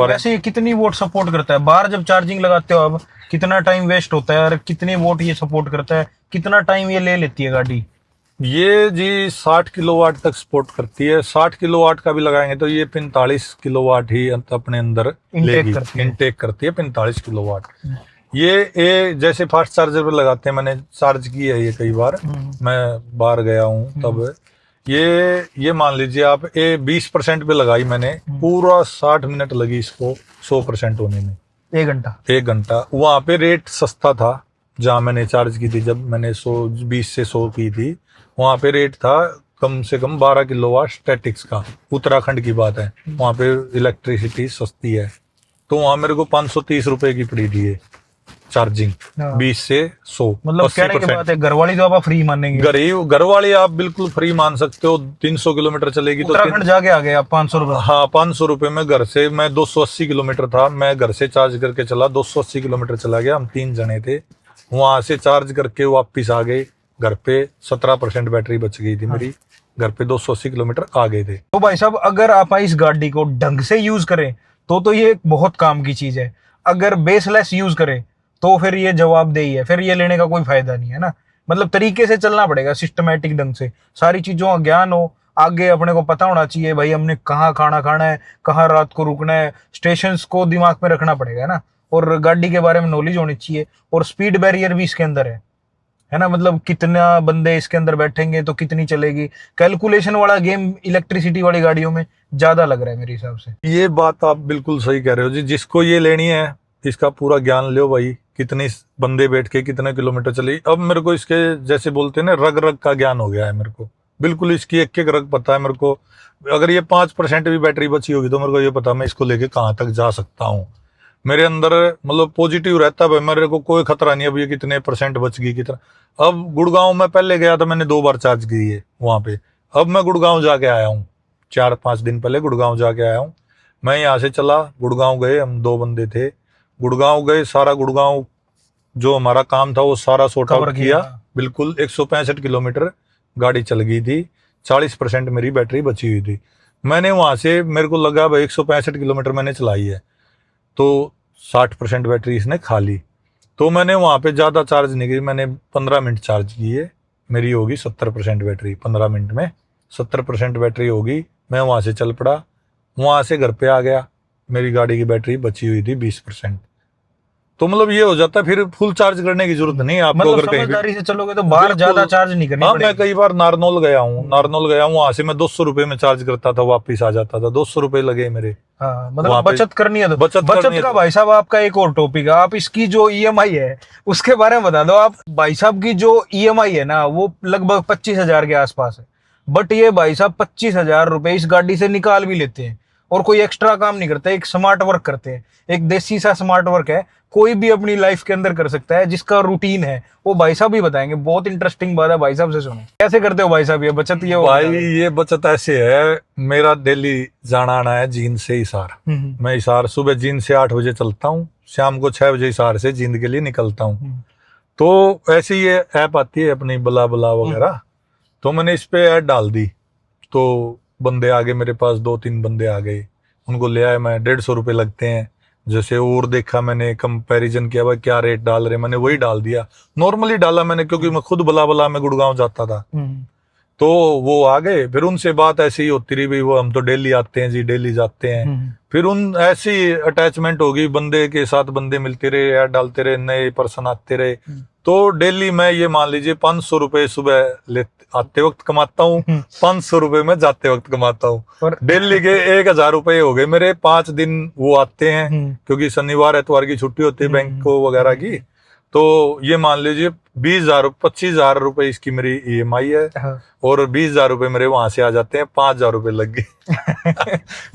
वैसे ये कितनी वोट सपोर्ट करता है? बाहर जब चार्जिंग लगाते हो अब कितना टाइम वेस्ट होता है, और कितने वोट ये सपोर्ट करता है, कितना टाइम ये ले लेती है गाड़ी? ये जी 60 किलोवाट तक सपोर्ट करती है। 60 किलोवाट का भी लगाएंगे तो ये 45 किलोवाट ही अपने अंदर लेगी, इनटेक करती है 45 किलोवाट। ये जैसे फास्ट चार्जर पे लगाते हैं, मैंने चार्ज की है ये कई बार, मैं बाहर गया हूँ तब। ये मान लीजिए आप 20% पे लगाई मैंने, पूरा 60 मिनट लगी इसको 100% होने में। 1 घंटा। वहां पे रेट सस्ता था जहां मैंने चार्ज की थी, जब मैंने 120 से 100 की थी, वहां पे रेट था कम से कम 12 किलोवाट स्टैटिक्स का। उत्तराखंड की बात है, वहां पे इलेक्ट्रिसिटी सस्ती है, तो वहां मेरे को 530 रुपए की पड़ी थी ये चार्जिंग, 20 से 100। मतलब कहने की बात है, घर वाली तो आप फ्री मानेंगे? घर वाली आप बिल्कुल फ्री मान सकते हो। 300 किलोमीटर चलेगी तो उत्तराखंड जाके आ गए आप 500 रुपए? हाँ, 500 रुपए में घर से, मैं 280 किलोमीटर था, मैं घर से चार्ज करके चला, 280 किलोमीटर चला गया। हम 3 जने थे, वहां से चार्ज करके वापिस आ गए घर पे। 17% बैटरी बच गई थी मेरी, घर पे 280 किलोमीटर आ गए थे। तो भाई साहब, अगर आप इस गाड़ी को ढंग से यूज करें तो ये एक बहुत काम की चीज है। अगर बेसलेस यूज करे तो फिर ये जवाबदेही है, फिर ये लेने का कोई फायदा नहीं है ना। मतलब तरीके से चलना पड़ेगा, सिस्टमेटिक ढंग से, सारी चीजों का ज्ञान हो, आगे अपने को पता होना चाहिए भाई हमने कहाँ खाना खाना है, कहाँ रात को रुकना है, स्टेशंस को दिमाग में रखना पड़ेगा ना, और गाड़ी के बारे में नॉलेज होनी चाहिए। और स्पीड बैरियर भी इसके अंदर है ना, मतलब कितना बंदे इसके अंदर बैठेंगे तो कितनी चलेगी, कैलकुलेशन वाला गेम इलेक्ट्रिसिटी वाली गाड़ियों में ज्यादा लग रहा है मेरे हिसाब से। ये बात आप बिल्कुल सही कह रहे हो जी। जिसको ये लेनी है इसका पूरा ज्ञान लो भाई, कितने बंदे बैठ के कितने किलोमीटर चली। अब मेरे को इसके जैसे बोलते हैं ना, रग रग का ज्ञान हो गया है मेरे को, बिल्कुल इसकी एक एक रग पता है मेरे को। अगर ये 5% भी बैटरी बची होगी तो मेरे को ये पता मैं इसको लेके कहाँ तक जा सकता हूँ। मेरे अंदर मतलब पॉजिटिव रहता है भाई, मेरे को कोई खतरा नहीं अब ये कितने % बच गई कितना। अब गुड़गांव में पहले गया था, मैंने 2 बार चार्ज की है वहां पे। अब मैं गुड़गांव जाके आया हूँ, 4-5 दिन पहले गुड़गांव जाके आया हूँ। मैं यहाँ से चला, गुड़गांव गए, हम 2 बंदे थे, गुड़गांव गए, सारा गुड़गांव जो हमारा काम था वो सारा सॉर्ट आउट किया। बिल्कुल 165 किलोमीटर गाड़ी चल गई थी, 40% मेरी बैटरी बची हुई थी। मैंने वहां से, मेरे को लगा भाई 165 किलोमीटर मैंने चलाई है तो 60% बैटरी इसने खा ली। तो मैंने वहां पे ज्यादा चार्ज नहीं की, मैंने 15 मिनट चार्ज की है, मेरी होगी 70% बैटरी। 15 मिनट में 70% बैटरी होगी। मैं वहां से चल पड़ा, वहां से घर पे आ गया, मेरी गाड़ी की बैटरी बची हुई थी 20%। तो मतलब ये हो जाता है, फिर फुल चार्ज करने की जरूरत नहीं है आपको। मतलब अगर कहीं समझदारी से चलोगे तो बाहर ज्यादा चार्ज नहीं करनी पड़ेगी। मैं कई बार नारनौल गया हूँ, वहां से मैं 200 रुपए में चार्ज करता था, वापिस आ जाता था, 200 रुपए लगे मेरे। हाँ, मतलब बचत करनी है तो बचत का भाई साहब आपका एक और टॉपिक है। आप इसकी जो ईएमआई है उसके बारे में बता दो। आप भाई साहब की जो ईएमआई है ना वो लगभग 25,000 के आसपास है, बट ये भाई साहब 25,000 रुपए इस गाड़ी से निकाल भी लेते हैं और कोई एक्स्ट्रा काम नहीं करते, एक स्मार्ट वर्क करते हैं। एक देसी सा स्मार्ट वर्क है, कोई भी अपनी लाइफ के अंदर कर सकता है, जिसका रूटीन है वो भाई साहब ही बताएंगे। बहुत इंटरेस्टिंग बात है, भाई साहब से सुनो कैसे करते हो भाई साहब ये बचत। ये भाई ये बचत ऐसे है, मेरा डेली जाना आना है जींद से हिसार। मैं हिसार सुबह जींद से 8 बजे चलता हूँ, शाम को 6 बजे हिसार से जींद के लिए निकलता हूँ। तो ऐसे ही ये ऐप आती है अपनी बला बला वगैरह, तो मैंने इस पे ऐड डाल दी, तो बंदे आ गए मेरे पास, 2-3 बंदे आ गए, उनको ले आए मैं। 150 रुपए लगते हैं। जैसे और देखा मैंने, कंपैरिजन किया भाई क्या रेट डाल रहे, मैंने वही डाल दिया, नॉर्मली डाला मैंने, क्योंकि मैं खुद बला बला में गुड़गांव जाता था। तो वो आ गए, फिर उनसे बात ऐसी ही होती रही, भाई वो हम तो डेली आते हैं जी, डेली जाते हैं। फिर उन ऐसी अटैचमेंट होगी, बंदे के साथ बंदे मिलते रहे, ऐड डालते रहे, नए पर्सन आते रहे। तो डेली मैं ये मान लीजिए 500 रुपए सुबह आते वक्त कमाता हूँ, 500 रुपए में जाते वक्त कमाता हूँ। डेली के 1,000 रुपए हो गए मेरे। 5 दिन वो आते हैं, क्योंकि शनिवार एतवार की छुट्टी होती है बैंक को वगैरह की। तो ये मान लीजिए 25,000 रुपए इसकी मेरी ईएमआई है, और 20,000 रुपए मेरे वहां से आ जाते हैं, 5,000 रुपए लग गए।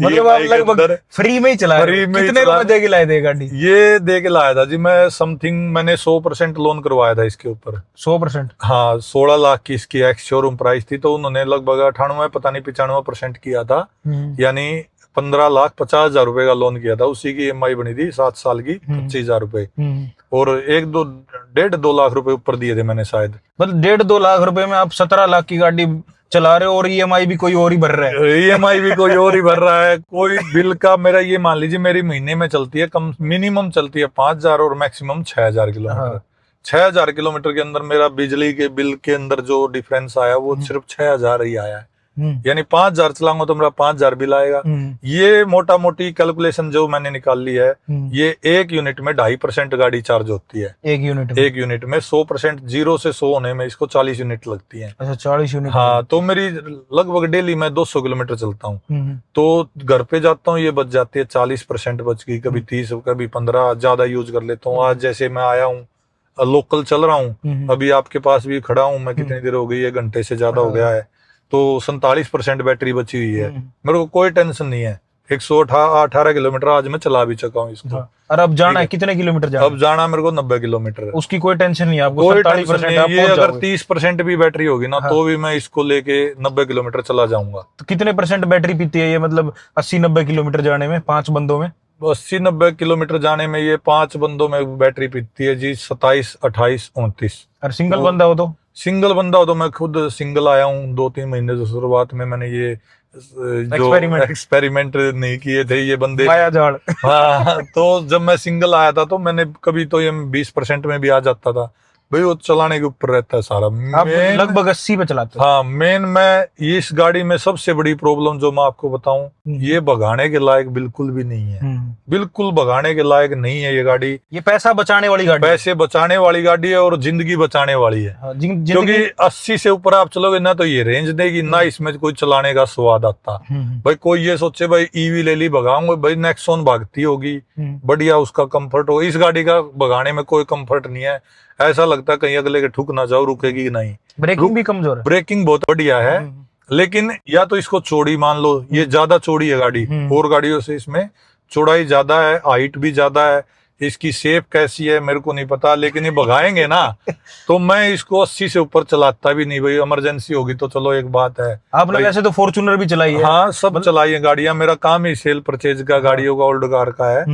मतलब आप लगभग फ्री में ही चला रहे हो। कितने रुपए दे के लाए थे गाड़ी? ये दे के लाया था जी मैं, समथिंग मैंने 100% लोन करवाया था इसके ऊपर। 100%? हाँ, 16 लाख की इसकी एक्स शोरूम प्राइस थी, तो उन्होंने लगभग 98 पता नहीं 95% किया था, यानी 15,50,000 रुपए का लोन किया था। उसी की ईएमआई बनी थी 7 साल की 25,000 रुपए, और 1-2 लाख रुपए ऊपर दिए थे मैंने शायद। मतलब 1.5-2 लाख रुपए में आप 17 लाख की गाड़ी चला रहे हो, और ईएमआई भी कोई और ही भर रहा है। ईएमआई भी कोई और ही भर रहा है। कोई बिल का मेरा ये मान लीजिए मेरी महीने में चलती है, कम मिनिमम चलती है 5,000 और मैक्सिमम 6,000 किलोमीटर। 6,000 किलोमीटर के अंदर मेरा बिजली के बिल के अंदर जो डिफरेंस आया वो सिर्फ 6,000 ही आया है। यानी 5,000 चलाऊंगा तो मेरा 5,000 बिल आएगा। ये मोटा मोटी कैलकुलेशन जो मैंने निकाल ली है, ये 1 यूनिट में 2.5% गाड़ी चार्ज होती है। 1 यूनिट में 100%, 0 से 100 होने में इसको 40 यूनिट लगती है। अच्छा, 40 यूनिट। हाँ, तो मेरी लगभग डेली मैं 200 किलोमीटर चलता हूँ, तो घर पे जाता हूँ ये बच जाती है 40% बच गई, कभी 30, कभी 15, ज्यादा यूज कर लेता हूँ। आज जैसे मैं आया हूँ, लोकल चल रहा हूँ, अभी आपके पास भी खड़ा हूँ मैं, कितनी देर हो गई है, घंटे से ज्यादा हो गया है, तो 47% बैटरी बची हुई है। मेरे को कोई टेंशन नहीं है। 118 किलोमीटर आज मैं चला भी चुका हूँ इसको। और अब जाना है कितने किलोमीटर जाना? अब जाना मेरे को 90 किलोमीटर। उसकी कोई टेंशन नहीं है आपको? कोई टेंशन नहीं। ये अगर 30% भी बैटरी होगी ना, तो भी मैं इसको लेके 90 किलोमीटर चला जाऊंगा। तो कितने % बैटरी पीती है ये, मतलब 80-90 किलोमीटर जाने में 5 बंदों में? 80-90 किलोमीटर जाने में ये 5 बंदों में बैटरी पीती है जी 27, 28, 29। और सिंगल बंदा हो तो सिंगल बंदा हो तो मैं खुद सिंगल आया हूँ 2-3 महीने से। शुरुआत में मैंने ये जो एक्सपेरिमेंट नहीं किए थे ये बंदे माया जाल। हाँ, तो जब मैं सिंगल आया था तो मैंने कभी तो ये 20% में भी आ जाता था भाई, वो चलाने के ऊपर रहता है सारा। आप लगभग 80 पे चलाते हो। हाँ, मैं इस गाड़ी में सबसे बड़ी प्रॉब्लम जो मैं आपको बताऊं, ये भगाने के लायक बिल्कुल भी नहीं है। बिल्कुल भगाने के लायक नहीं है ये गाड़ी। ये पैसा बचाने वाली गाड़ी, पैसे बचाने वाली गाड़ी है और जिंदगी बचाने वाली है। क्योंकि 80 से ऊपर आप चलोगे ना तो ये रेंज देगी ना, इसमें कोई चलाने का स्वाद आता। भाई कोई ये सोचे भाई ईवी ले ली भगाऊंगा, भाई नेक्सॉन भागती होगी बढ़िया, उसका कंफर्ट हो। इस गाड़ी का भगाने में कोई कंफर्ट नहीं है, ऐसा लगता है कहीं अगले के ठुक ना जाओ, रुकेगी नहीं। ब्रेकिंग भी कमजोर है। ब्रेकिंग बहुत बढ़िया है, लेकिन या तो इसको चौड़ी मान लो, ये ज्यादा चौड़ी है गाड़ी, और गाड़ियों से इसमें चौड़ाई ज्यादा है, हाइट भी ज्यादा है। इसकी शेप कैसी है मेरे को नहीं पता, लेकिन ये भगाएंगे ना तो मैं इसको 80 से ऊपर चलाता भी नहीं। भाई इमरजेंसी होगी तो चलो एक बात है। आपने वैसे तो फॉर्च्यूनर भी चलाई है। हाँ, सब चलाई है गाड़ियां, मेरा काम ही सेल परचेज का गाड़ियों का, ओल्ड कार का है।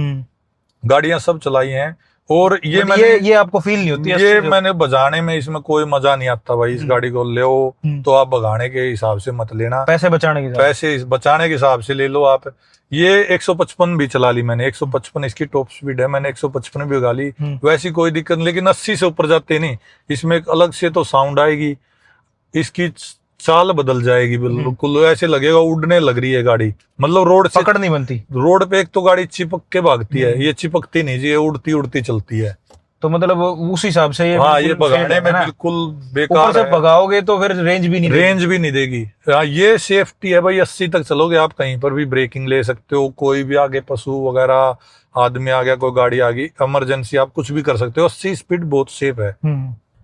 गाड़ियां सब चलाई हैं, और ये आपको फील नहीं होती? ये मैंने बजाने में इसमें कोई मजा नहीं आता भाई। इस गाड़ी को ले तो आप भगाने के हिसाब से मत लेना, पैसे बचाने के हिसाब से ले लो आप। ये 155 भी चला ली मैंने, 155 इसकी टॉप स्पीड है, मैंने 155 भी भगा ली, वैसी कोई दिक्कत नहीं। लेकिन 80 से ऊपर जाते नहीं, इसमें एक अलग से तो साउंड आएगी, इसकी चाल बदल जाएगी बिल्कुल, ऐसे लगेगा उड़ने लग रही है गाड़ी। मतलब रोड से पकड़ नहीं बनती। रोड पे एक तो गाड़ी चिपक के भागती है, ये चिपकती नहीं, ये उड़ती उड़ती चलती है। तो मतलब उस हिसाब से ये भगाने में बिल्कुल बेकार है। भगाओगे तो फिर रेंज भी नहीं देगी। हाँ, ये सेफ्टी है भाई, 80 तक चलोगे आप कहीं पर भी ब्रेकिंग ले सकते हो, कोई भी आगे पशु वगैरह आदमी आ गया, कोई गाड़ी आ गई, इमरजेंसी आप कुछ भी कर सकते हो। 80 स्पीड बहुत सेफ है।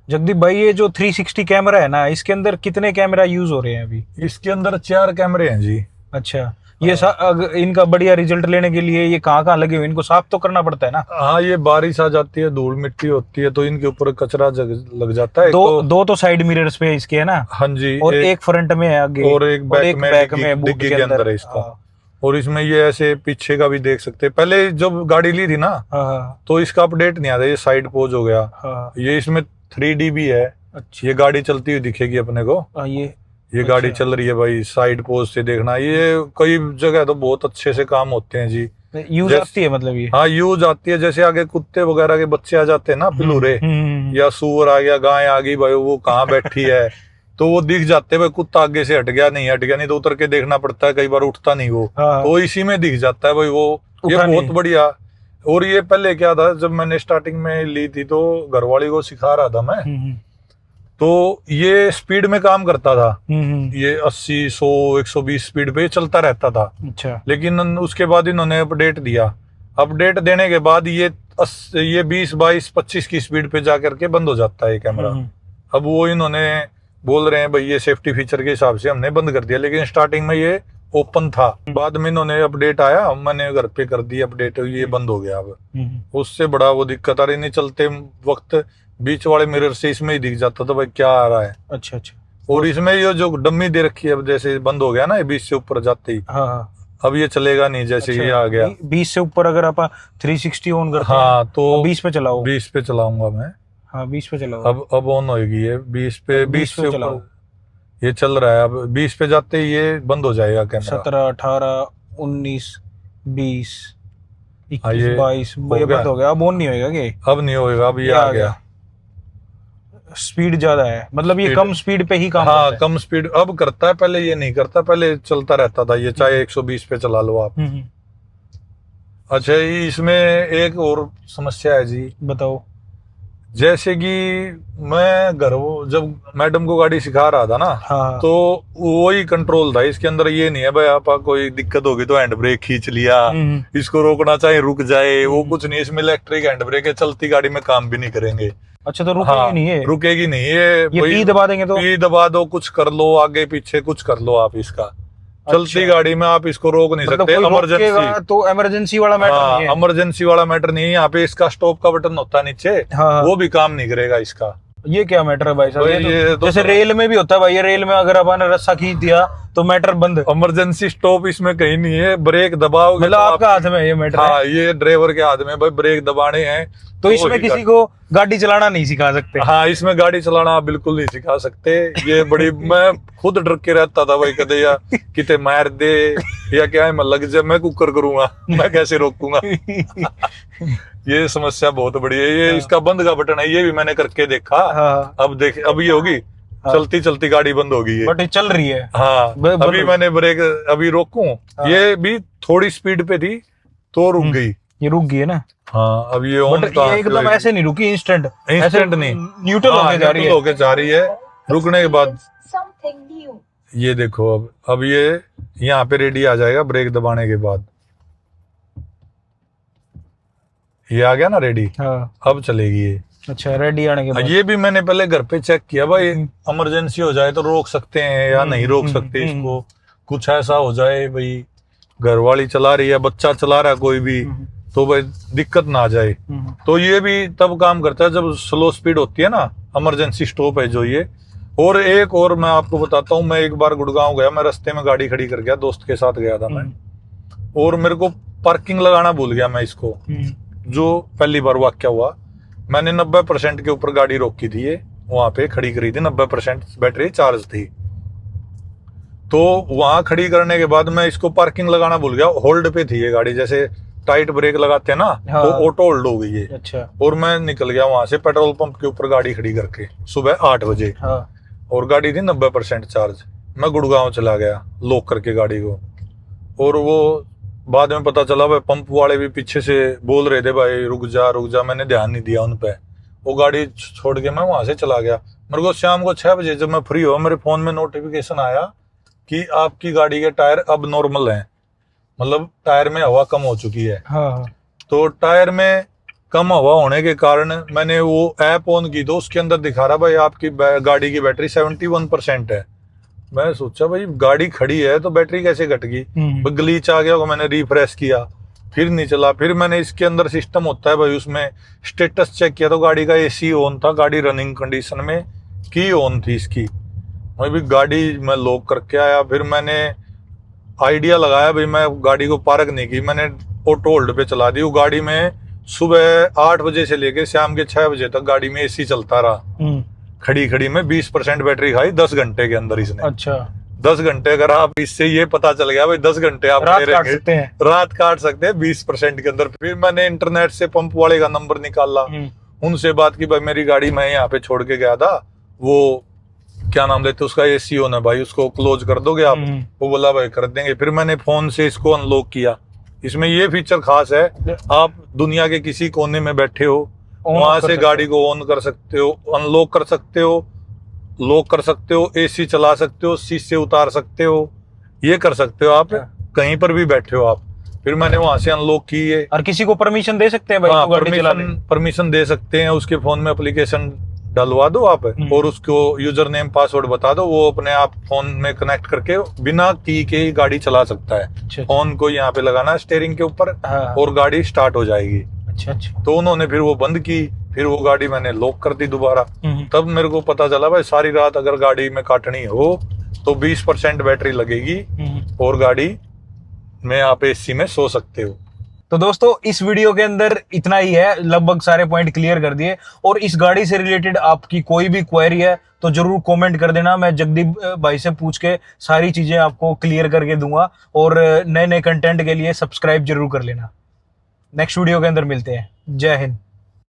जगदीप भाई, ये जो 360 कैमरा है ना, इसके अंदर कितने कैमरा यूज हो रहे हैं अभी? इसके अंदर 4 कैमरे हैं जी। अच्छा, ये इनका बढ़िया रिजल्ट लेने के लिए ये कहाँ लगे हुए, इनको साफ तो करना पड़ता है ना? हाँ, ये बारिश आ जाती है, धूल मिट्टी होती है, तो इनके ऊपर कचरा लग जाता है। दो तो साइड मिरर्स पे इसके है ना? हाँ जी, और एक फ्रंट में है आगे, और एक बैक में डिग्गी के अंदर है इसका। और इसमें ये ऐसे पीछे का भी देख सकते हैं। पहले जब गाड़ी ली थी ना तो इसका अपडेट नहीं आता, ये साइड पोज हो गया। ये इसमें 3D भी है। अच्छा, ये गाड़ी चलती हुई दिखेगी अपने को। ये गाड़ी चल रही है भाई, साइड पोज से देखना। ये कई जगह तो बहुत अच्छे से काम होते हैं जी। यूज आती है मतलब ये? हाँ, यूज आती है। जैसे आगे कुत्ते वगैरह के बच्चे आ जाते हैं ना, पिलूरे, या सूअर आ गया, गाय आ गई भाई, वो कहाँ बैठी है तो वो दिख जाते हैं भाई, कुत्ता आगे से हट गया नहीं तो उतर के देखना पड़ता है, कई बार उठता नहीं वो, तो इसी में दिख जाता है भाई वो। ये बहुत बढ़िया। और ये पहले क्या था, जब मैंने स्टार्टिंग में ली थी तो घरवाली को सिखा रहा था मैं, तो ये स्पीड में काम करता था। ये 80, 100, 120 स्पीड पे चलता रहता था। अच्छा। लेकिन उसके बाद इन्होंने अपडेट दिया। अपडेट देने के बाद ये 20, 22, 25 की स्पीड पे जा करके बंद हो जाता है कैमरा। अब वो इन्होंने बोल रहे हैं भाई ये सेफ्टी फीचर के हिसाब से हमने बंद कर दिया, लेकिन स्टार्टिंग में ये ओपन था। बाद में इन्होंने अपडेट आया, मैंने घर पे कर दी अपडेट, ये बंद हो गया। अब उससे बड़ा वो दिक्कत आ रही, नहीं चलते वक्त बीच वाले मिरर से इसमें ही दिख जाता था भाई क्या आ रहा है। अच्छा। और इसमें ये जो डम्मी दे रखी है, अब जैसे बंद हो गया ना 20 से ऊपर जाते ही, अब ये चलेगा नहीं। जैसे ये आ गया 20 से ऊपर, अगर आप 360 ऑन करते हैं, हाँ, तो 20 पे चलाओ। 20 पे चलाऊंगा मैं। हाँ, 20 पे चलाओ। अब ऑन होगी ये 20 पे, 20 से ऊपर ये चल रहा है। अब 20 पे जाते ही ये बंद हो जाएगा कैमरा। 17, 18, 19, 20, 21, 22 ये बंद हो गया। अब ऑन नहीं होएगा क्या? अब नहीं होएगा, अब ये आ गया। स्पीड ज्यादा है, मतलब ये कम स्पीड पे ही काम हाँ, करता है। कम स्पीड अब करता है, पहले ये नहीं करता, पहले चलता रहता था ये, चाहे 120 पे चला लो आप। अच्छा, इसमें एक और समस्या है जी। बताओ। जैसे कि मैं जब मैडम को गाड़ी सिखा रहा था ना, तो वही कंट्रोल था इसके अंदर। ये नहीं है भाई आप कोई दिक्कत होगी तो हैंड ब्रेक खींच लिया, इसको रोकना चाहे रुक जाए, वो कुछ नहीं। इसमें इलेक्ट्रिक हैंड ब्रेक है, चलती गाड़ी में काम भी नहीं करेंगे। अच्छा, तो रुकेगी नहीं है? रुकेगी नहीं ये पी दबा देंगे तो? पी दबा दो, कुछ कर लो, आगे पीछे कुछ कर लो आप इसका। चलती गाड़ी में आप इसको रोक नहीं सकते। इमरजेंसी तो इमरजेंसी वाला मैटर नहीं है। इमरजेंसी वाला मैटर नहीं है। यहाँ पे इसका स्टॉप का बटन होता है नीचे, वो भी काम नहीं करेगा इसका। ये क्या मैटर है भाई साहब? ये तो जैसे रेल में भी होता है भाई, ये रेल में अगर अपन रस्सा खींच दिया तो मैटर बंद। इमरजेंसी स्टॉप इसमें कहीं नहीं है। ब्रेक दबाओगे मतलब आपका हाथ में ये मैटर है। हाँ, ये ड्राइवर के हाथ में भाई, ब्रेक दबाने हैं तो इसमें किसी को गाड़ी चलाना नहीं सिखा सकते। हाँ, इसमें गाड़ी चलाना आप बिल्कुल नहीं सिखा सकते। ये बड़ी मैं खुद डर के रहता था भाई, कदे या किते मार दे या क्या है, मैं लग जाए, मैं कुकर करूंगा, मैं कैसे रोकूंगा। ये समस्या बहुत बड़ी है। ये इसका बंद का बटन है, ये भी मैंने करके देखा। हाँ। अब देख, अब ये होगी, चलती चलती गाड़ी बंद होगी ये। बट ये चल रही है। हाँ, अभी मैंने ब्रेक अभी रोकूं, ये भी थोड़ी स्पीड पे थी तो रुक गई। ये रुक गई है ना। हाँ, अब ये ऑन बट ये एकदम ऐसे नहीं रुकी, इंस्टेंट नहीं, न्यूट्रल होके जा रही है। होके जा रही है। रुकने के बाद something new. ये देखो, अब ये यहाँ पे रेडी आ जाएगा ब्रेक दबाने के बाद। ये आ गया ना रेडी। हाँ। अब चलेगी ये। अच्छा, रेडी आने के बाद ये भी मैंने पहले घर पे चेक किया भाई, इमरजेंसी हो जाए तो रोक सकते हैं या नहीं रोक सकते इसको। कुछ ऐसा हो जाए भाई, घर वाली चला रही है, बच्चा चला रहा है कोई भी, तो भाई दिक्कत ना आ जाए। तो ये भी तब काम करता है जब स्लो स्पीड होती है ना, इमरजेंसी स्टॉप है जो ये। और एक और मैं आपको बताता हूँ, मैं एक बार गुड़गांव गया, मैं रास्ते में गाड़ी खड़ी कर गया, दोस्त के साथ गया था मैं, और मेरे को पार्किंग लगाना भूल गया मैं इसको। जो पहली बार वाक्या हुआ, मैंने 90% के ऊपर गाड़ी रोकी थी, ये वहां पे खड़ी करी थी, 90% बैटरी चार्ज थी। तो वहां खड़ी करने के बाद मैं इसको पार्किंग लगाना भूल गया, होल्ड पे थी ये गाड़ी, जैसे टाइट ब्रेक लगाते हैं ना, हाँ। तो ऑटो होल्ड हो गई है। अच्छा। और मैं निकल गया वहां से पेट्रोल पंप के ऊपर गाड़ी खड़ी करके सुबह 8 बजे। हाँ। और गाड़ी थी 90% चार्ज। मैं गुड़गांव चला गया लॉक करके गाड़ी को, और वो बाद में पता चला भाई पंप वाले भी पीछे से बोल रहे थे भाई रुक जा रुक जा, मैंने ध्यान नहीं दिया उन पे। वो गाड़ी छोड़ के मैं वहां से चला गया। मेरे को शाम को 6 बजे जब मैं फ्री हुआ, मेरे फोन में नोटिफिकेशन आया कि आपकी गाड़ी के टायर अब नॉर्मल हैं, मतलब टायर में हवा कम हो चुकी है। हाँ। तो टायर में कम हवा होने के कारण मैंने वो ऐप ऑन की, तो उसके अंदर दिखा रहा भाई आपकी गाड़ी की बैटरी 71% है। मैं सोचा भाई गाड़ी खड़ी है तो बैटरी कैसे घट गई, ग्लिच आ गया होगा, मैंने रिफ्रेश किया, फिर नहीं चला। फिर मैंने इसके अंदर सिस्टम होता है भाई, उसमें स्टेटस चेक किया तो गाड़ी का एसी ऑन था, गाड़ी रनिंग कंडीशन में की ऑन थी इसकी। मैं भी गाड़ी मैं लॉक करके आया, फिर मैंने आइडिया लगाया भाई, मैं गाड़ी को पार्क नहीं की, मैंने ऑटो होल्ड पे चला दी। वो गाड़ी में सुबह 8 बजे से लेके शाम के 6 बजे तक गाड़ी में एसी चलता रहा। खड़ी खड़ी में 20% बैटरी खाई 10 घंटे के अंदर इसने। अच्छा। 10 घंटे, अगर आप इससे ये पता चल गया भाई 10 घंटे आप रात काट सकते हैं, रात काट सकते हैं 20% के अंदर। फिर मैंने इंटरनेट से पंप वाले का नंबर निकाला, उनसे बात की, भाई मेरी गाड़ी मैं यहाँ पे छोड़ के गया था, वो क्या नाम लेते उसका, एसी ऑन है भाई, उसको क्लोज कर दोगे आप? वो बोला भाई कर देंगे। फिर मैंने फोन से इसको अनलॉक किया। इसमें ये फीचर खास है, आप दुनिया के किसी कोने में बैठे हो, वहां से गाड़ी को ऑन कर सकते हो, अनलॉक कर सकते हो, लॉक कर सकते हो, एसी चला सकते हो, शीशे उतार सकते हो, ये कर सकते हो आप कहीं पर भी बैठे हो आप। फिर मैंने वहां से अनलॉक की है। और किसी को परमिशन दे सकते हैं भाई? हाँ, गाड़ी चला परमिशन दे सकते हैं। उसके फोन में एप्लीकेशन डलवा दो आप, और उसको यूजर नेम पासवर्ड बता दो, वो अपने आप फोन में कनेक्ट करके बिना की के ही गाड़ी चला सकता है। अच्छा। फोन को यहाँ पे लगाना है स्टीयरिंग के ऊपर, हाँ। और गाड़ी स्टार्ट हो जाएगी। अच्छा अच्छा। तो उन्होंने फिर वो बंद की, फिर वो गाड़ी मैंने लॉक कर दी दोबारा। तब मेरे को पता चला भाई सारी रात अगर गाड़ी में काटनी हो तो 20% बैटरी लगेगी, और गाड़ी में आप एसी में सो सकते हो। तो दोस्तों इस वीडियो के अंदर इतना ही है, लगभग सारे पॉइंट क्लियर कर दिए। और इस गाड़ी से रिलेटेड आपकी कोई भी क्वेरी है तो जरूर कमेंट कर देना, मैं जगदीप भाई से पूछ के सारी चीजें आपको क्लियर करके दूंगा। और नए नए कंटेंट के लिए सब्सक्राइब जरूर कर लेना। नेक्स्ट वीडियो के अंदर मिलते हैं। जय हिंद।